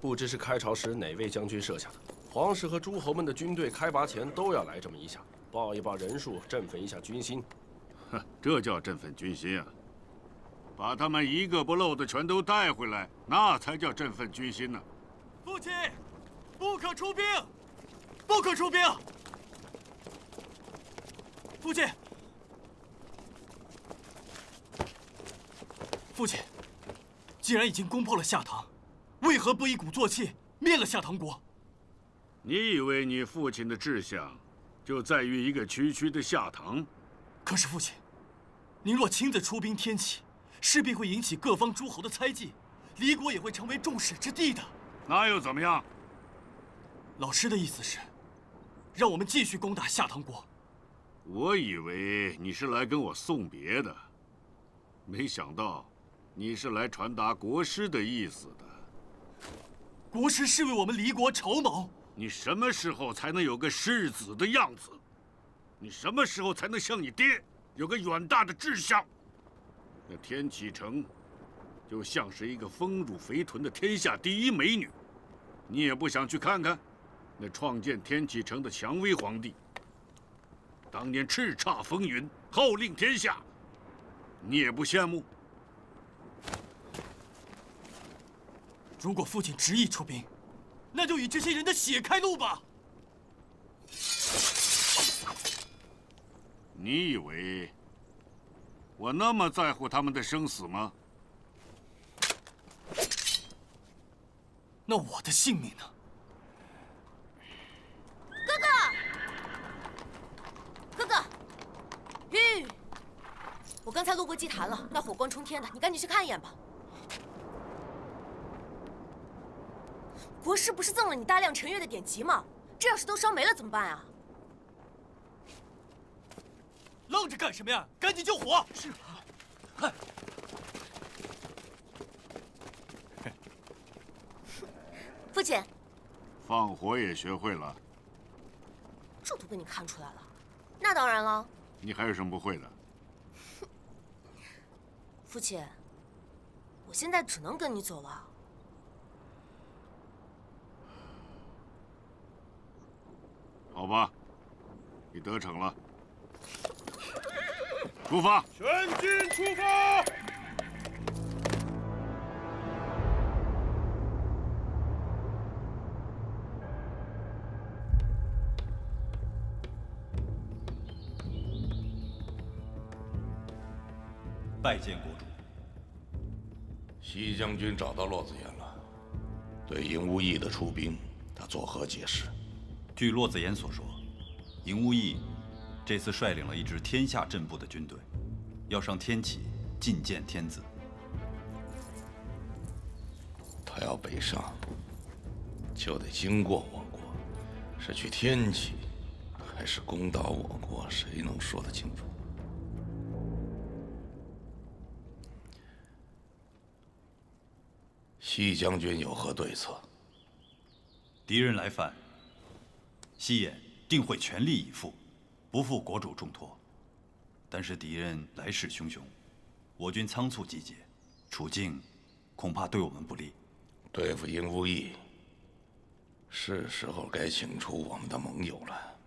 不知是开朝时哪位将军设下的，皇室和诸侯们的军队开拔前都要来这么一下，报一报人数，振奋一下军心。哼，这叫振奋军心啊！把他们一个不漏的全都带回来，那才叫振奋军心呢。父亲，不可出兵，不可出兵！父亲，父亲，既然已经攻破了下堂，为何不一鼓作气灭了下堂国？你以为你父亲的志向就在于一个区区的下堂？可是父亲，您若亲自出兵天启，势必会引起各方诸侯的猜忌，离国也会成为众矢之的的。那又怎么样？老师的意思是，让我们继续攻打下堂国。我以为你是来跟我送别的，没想到你是来传达国师的意思的。国师是为我们离国筹谋。你什么时候才能有个世子的样子？你什么时候才能像你爹有个远大的志向？那天启城就像是一个丰乳肥臀的天下第一美女，你也不想去看看？那创建天启城的蔷薇皇帝，当年叱咤风云，号令天下，你也不羡慕？如果父亲执意出兵，那就与这些人的血开路吧。你以为我那么在乎他们的生死吗？那我的性命呢？哥哥，哥哥，吁！我刚才路过祭坛了，那火光冲天的，你赶紧去看一眼吧。国师不是赠了你大量陈月的典籍吗？这要是都烧没了怎么办啊？愣着干什么呀？赶紧救火！是。嗨。父亲，放火也学会了？这都被你看出来了。那当然了。你还有什么不会的？父亲，我现在只能跟你走了。好吧，你得逞了。出发！全军出发！拜见国主。西将军找到骆子言了，对尹无义的出兵，他作何解释？据骆子言所说，尹无义这次率领了一支天下阵部的军队，要上天启觐见天子。他要北上，就得经过我国，是去天启，还是攻打我国，谁能说得清楚？西将军有何对策？敌人来犯，西衍定会全力以赴，不负国主重托。但是敌人来势汹汹，我军仓促集结，处境恐怕对我们不利。对付尹无义，是时候该请出我们的盟友了。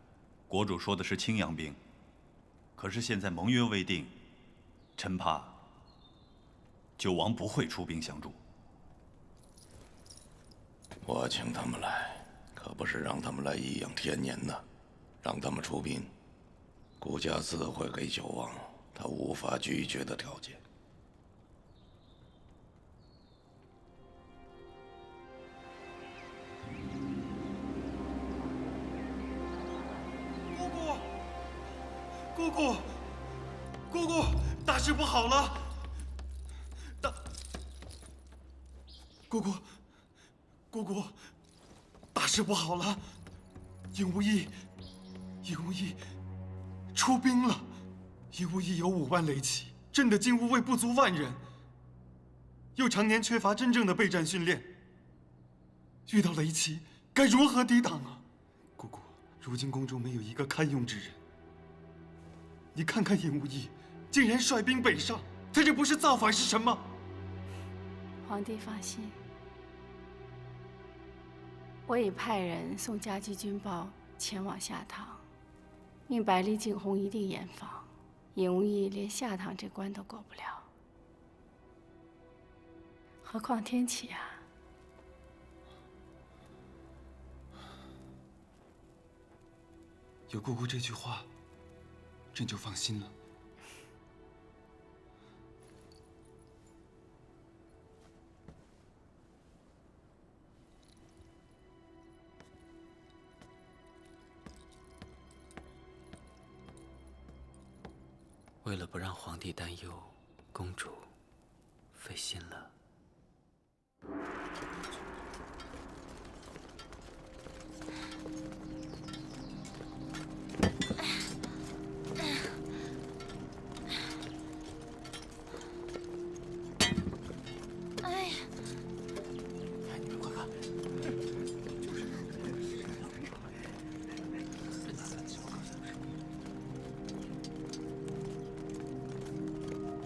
国主说的是青阳兵，可是现在盟约未定，臣怕九王不会出兵相助。我请他们来，可不是让他们来颐养天年的，让他们出兵，顾家自会给九王他无法拒绝的条件。姑姑，姑姑，大事不好了！姑姑，大事不好了！尹无义出兵了。尹无义有5万雷骑，朕的禁巫卫不足1万人，又常年缺乏真正的备战训练，遇到雷骑该如何抵挡啊？姑姑，如今宫中没有一个堪用之人。你看看尹无义，竟然率兵北上，他这不是造反是什么？皇帝放心，我已派人送家驹军报前往下堂，命百里景洪一定严防，尹无义连下堂这关都过不了，何况天启啊！有姑姑这句话，朕就放心了。为了不让皇帝担忧，公主费心了。哎呀！你们快看，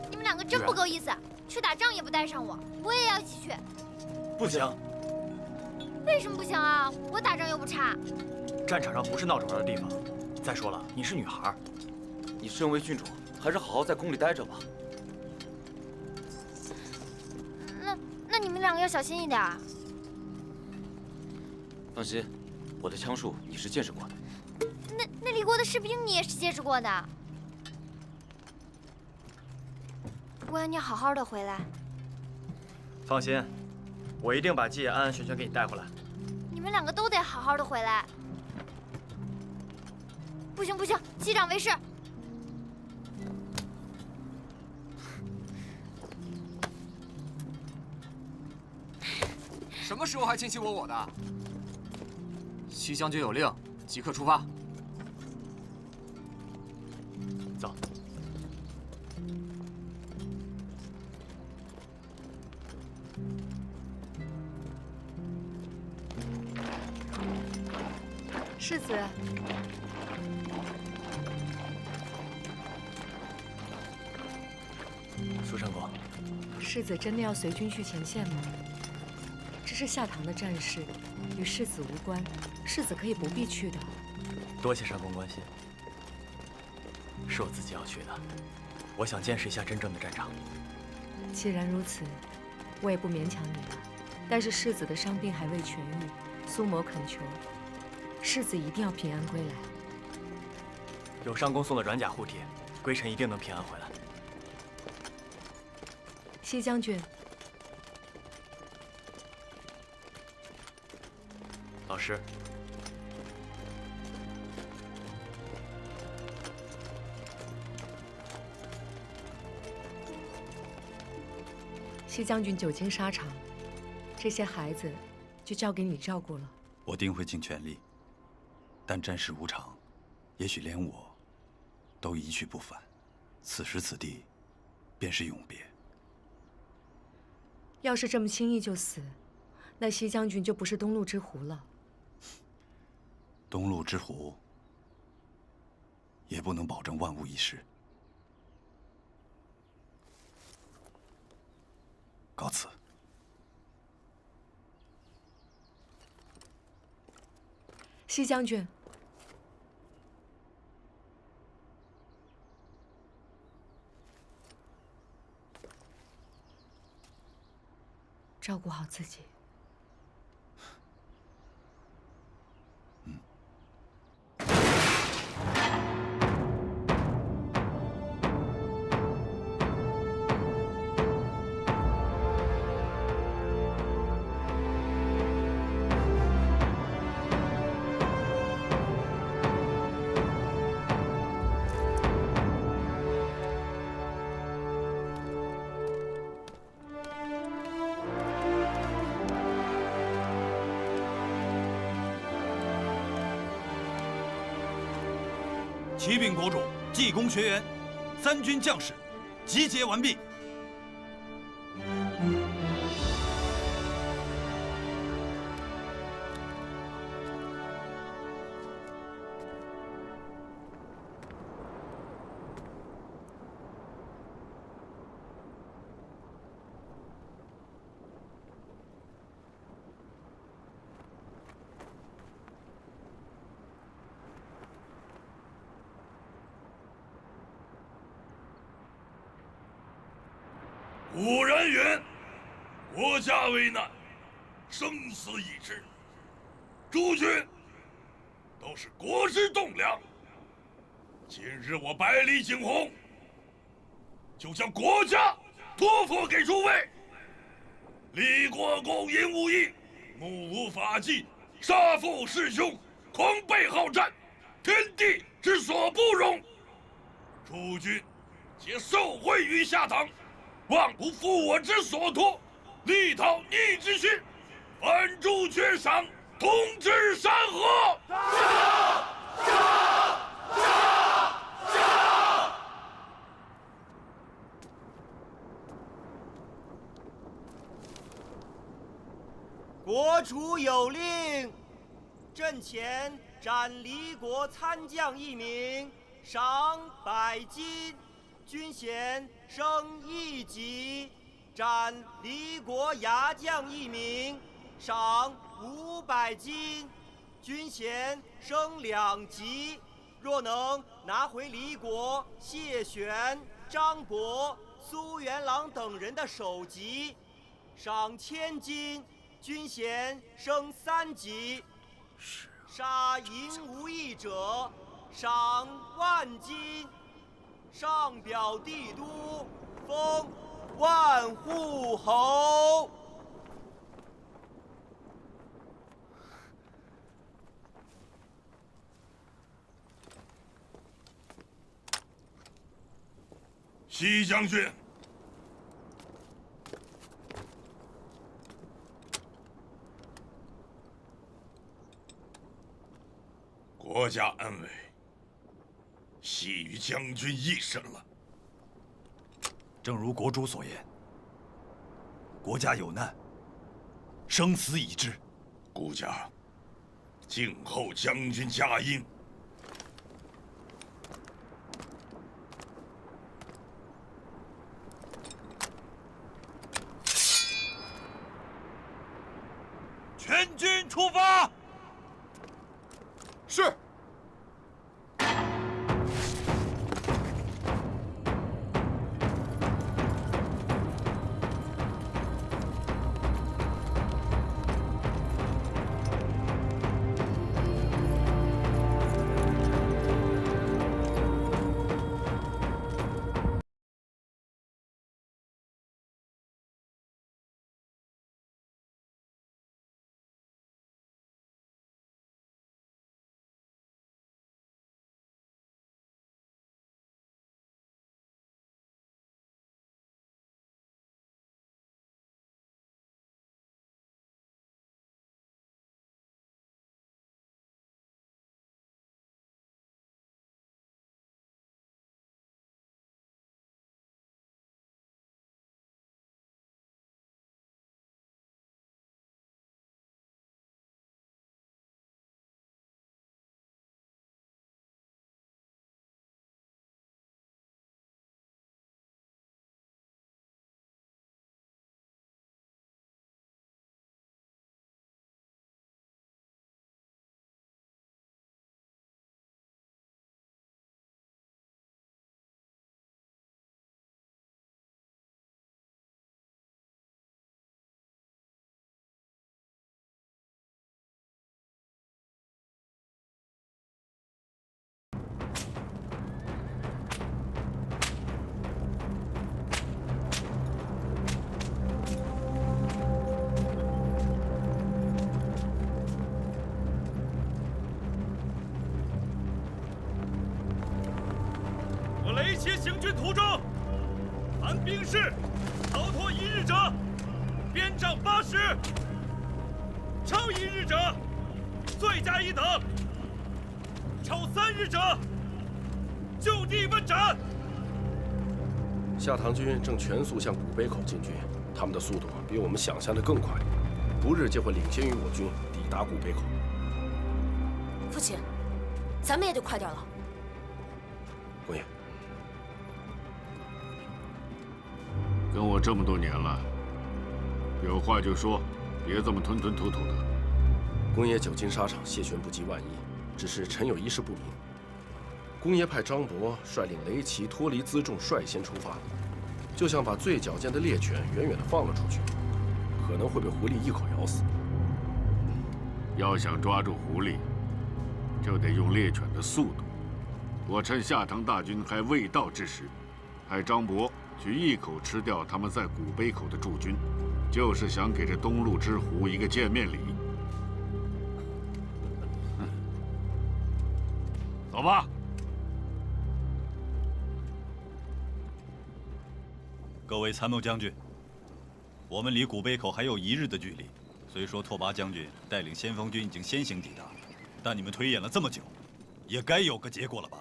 你们2个真不够意思，去打仗也不带上我，我也要一起去。不行。为什么不行啊？我打仗又不差。战场上不是闹着玩的地方。再说了，你是女孩，你身为郡主，还是好好在宫里待着吧。那你们2个要小心一点。放心，我的枪术你是见识过的。那离国的士兵你也是见识过的。我要你好好的回来。放心，我一定把季安安全全给你带回来。你们2个都得好好的回来。不行，击掌为誓。什么时候还卿卿我我的？西将军有令，即刻出发。走。世子，苏成公，世子真的要随军去前线吗？这是下堂的战事，与世子无关，世子可以不必去的。多谢上公关心，是我自己要去的。我想见识一下真正的战场。既然如此，我也不勉强你了。但是世子的伤病还未痊愈，苏某恳求，世子一定要平安归来。有上公送的软甲护体，归臣一定能平安回来。西将军，老师，西将军久经沙场，这些孩子就交给你照顾了。我定会尽全力，但战事无常，也许连我都一去不返。此时此地，便是永别。要是这么轻易就死，那西将军就不是东路之狐了。东路之狐，也不能保证万无一失。告辞。西将军，照顾好自己。启禀国主，济公学员，3军将士集结完毕。古人云：“国家危难，生死以之。”诸君都是国之栋梁。今日我百里景洪，就将国家托付给诸位。李国公淫无义，目无法纪，杀父弑兄，狂悖好战，天地之所不容。诸君皆受惠于下堂。望不负我之所托，力讨逆之心，凡诸缺赏，同之山河。国主有令，阵前斩离国参将1名，赏100金。军衔升1级，斩离国牙将1名，赏500金；军衔升2级。若能拿回离国谢玄、张博、苏元朗等人的首级，赏1000金；军衔升3级。杀淫无义者，赏10000金。上表帝都，封万户侯。西将军，国家安危，系于将军一身了。正如国主所言，国家有难，生死已至，顾家静候将军佳音。全军出发。是。雷齐行军途中，凡兵士逃脱一日者，鞭杖80；超一日者，罪加一等；超3日者，就地问斩。夏唐军正全速向古碑口进军，他们的速度比我们想象的更快，不日就会领先于我军抵达古碑口。父亲，咱们也得快点了。公爷。 跟我这么多年了，有话就说，别这么吞吞吐吐的。公爷久经沙场，谢权不及万一，只是臣有一事不明。公爷派张伯率领雷骑脱离辎重，率先出发，就像把最矫健的猎犬远远地放了出去，可能会被狐狸一口咬死。要想抓住狐狸，就得用猎犬的速度。我趁夏唐大军还未到之时，派张伯 去一口吃掉他们在古碑口的驻军，就是想给这东路之狐一个见面礼。走吧。各位参谋将军，我们离古碑口还有1日的距离。虽说拓跋将军带领先锋军已经先行抵达，但你们推演了这么久，也该有个结果了吧？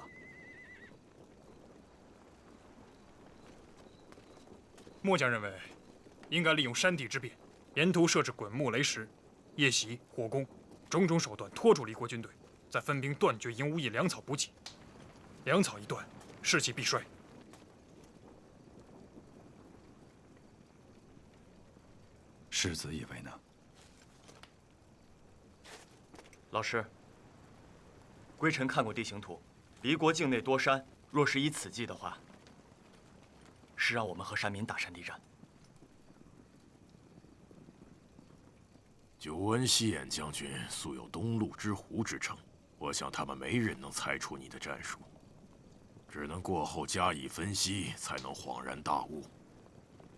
末将认为，应该利用山地之便，沿途设置滚木雷石、夜袭、火攻种种手段拖住离国军队，再分兵断绝营无义粮草补给。粮草一断，士气必衰。世子以为呢？老师，归臣看过地形图，离国境内多山，若是依此计的话， 是让我们和山民打山地战。久闻西兖将军素有东路之狐之称，我想他们没人能猜出你的战术，只能过后加以分析，才能恍然大悟。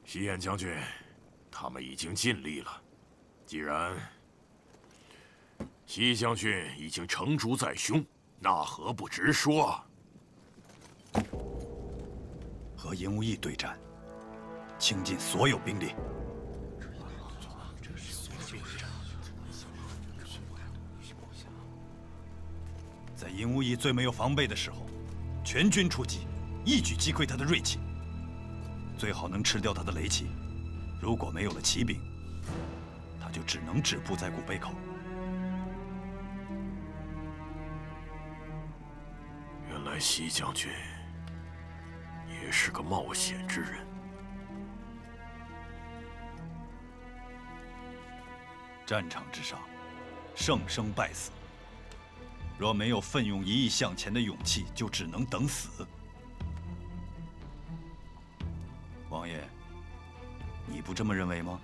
西兖将军，他们已经尽力了。既然西将军已经成竹在胸，那何不直说？ 和营无义对战，倾尽所有兵力。在尹无义最没有防备的时候，全军出击，一举击溃他的锐气。最好能吃掉他的雷骑。如果没有了骑兵，他就只能止步在古北口。原来西将军也是个冒险之人。战场之上，胜生败死。若没有奋勇一意向前的勇气，就只能等死。王爷，你不这么认为吗？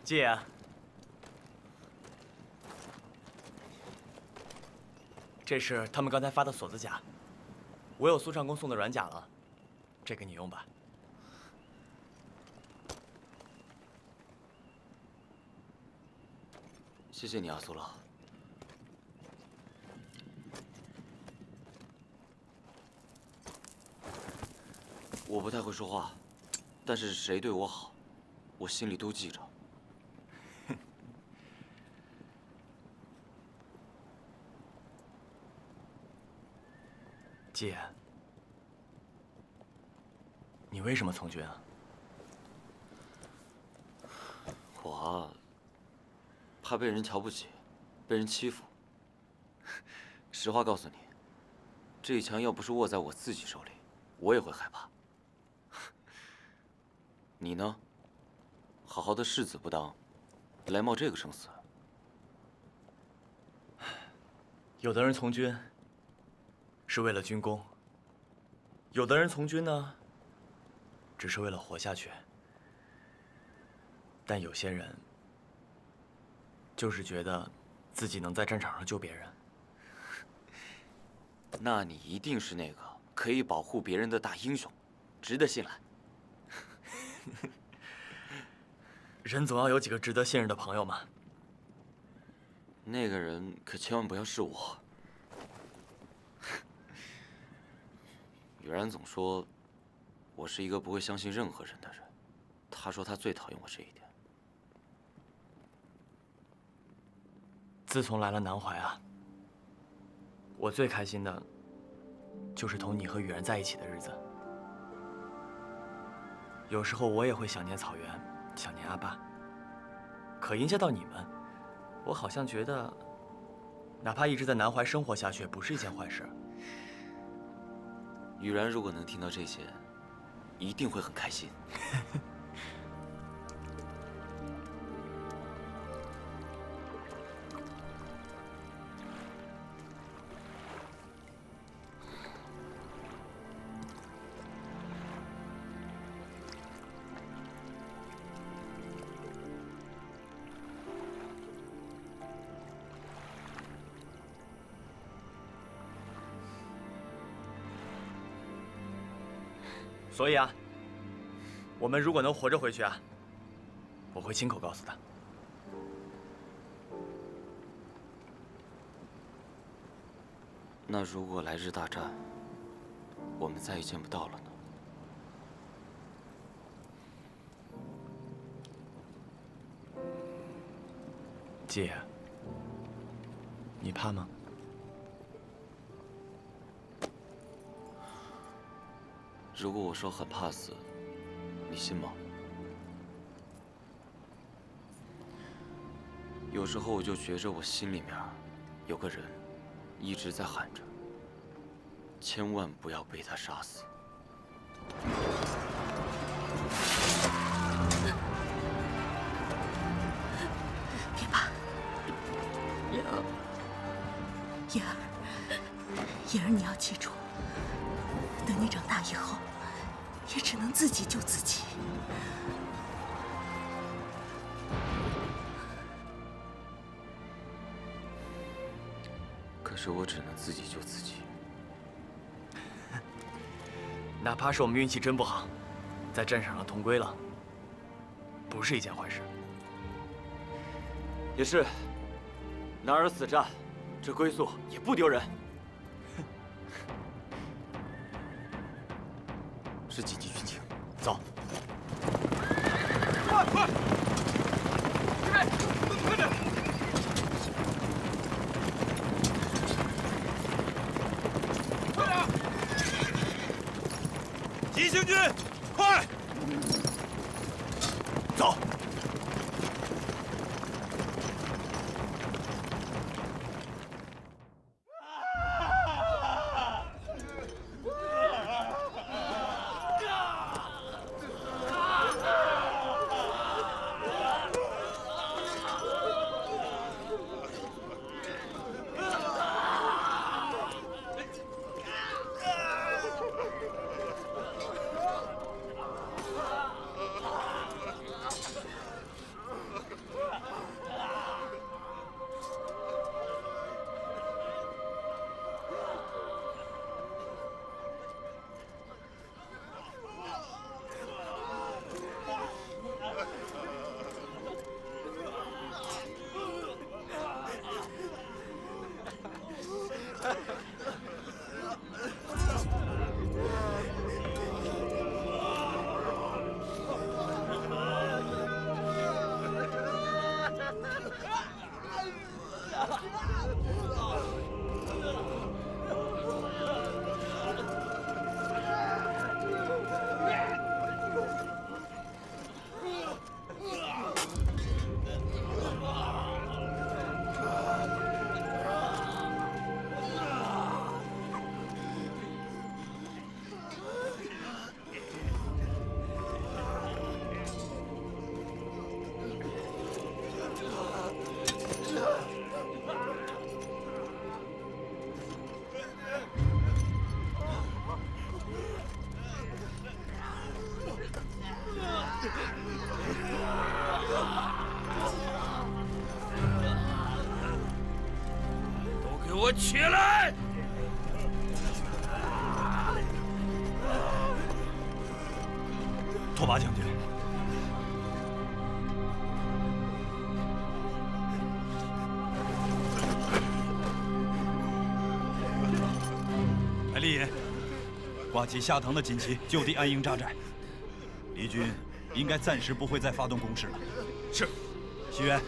姐，这是他们刚才发的锁子甲，我有苏长公送的软甲了，这个你用吧。谢谢你啊，苏老。我不太会说话，但是谁对我好，我心里都记着。姐，你为什么从军啊？我怕被人瞧不起，被人欺负。实话告诉你，这一枪要不是握在我自己手里，我也会害怕。你呢？好好的士子不当，来冒这个生死？有的人从军是为了军功，有的人从军呢，只是为了活下去。但有些人就是觉得自己能在战场上救别人。那你一定是那个可以保护别人的大英雄，值得信赖。人总要有几个值得信任的朋友嘛。那个人可千万不要是我。雨然总说，我是一个不会相信任何人的人。他说他最讨厌我这一点。自从来了南怀啊，我最开心的，就是同你和雨然在一起的日子。有时候我也会想念草原，想念阿爸。可迎接到你们，我好像觉得，哪怕一直在南怀生活下去，也不是一件坏事。雨然如果能听到这些，一定会很开心。所以啊，我们如果能活着回去啊，我会亲口告诉他。那如果来日大战，我们再也见不到了呢？姐，你怕吗？如果我说很怕死，你信吗？有时候我就觉着我心里面有个人一直在喊着，千万不要被他杀死。别怕，燕儿，燕儿，你要记住，等你长大以后，也只能自己救自己。可是我只能自己救自己。哪怕是我们运气真不好，在战场上同归了，不是一件坏事。也是，男儿死战，这归宿也不丢人。是紧急军情，走。快快！预备，快点！快点！急行军，快！走。都给我起来！拓跋将军，李隐，挂起下堂的锦旗，就地安营扎寨。敌军应该暂时不会再发动攻势了。是。西元，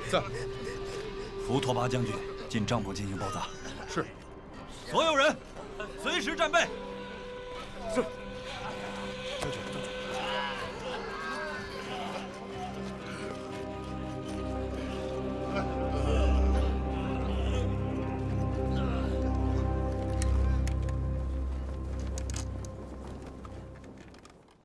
在。扶拓跋将军进帐篷进行包扎。是。所有人，随时战备。是。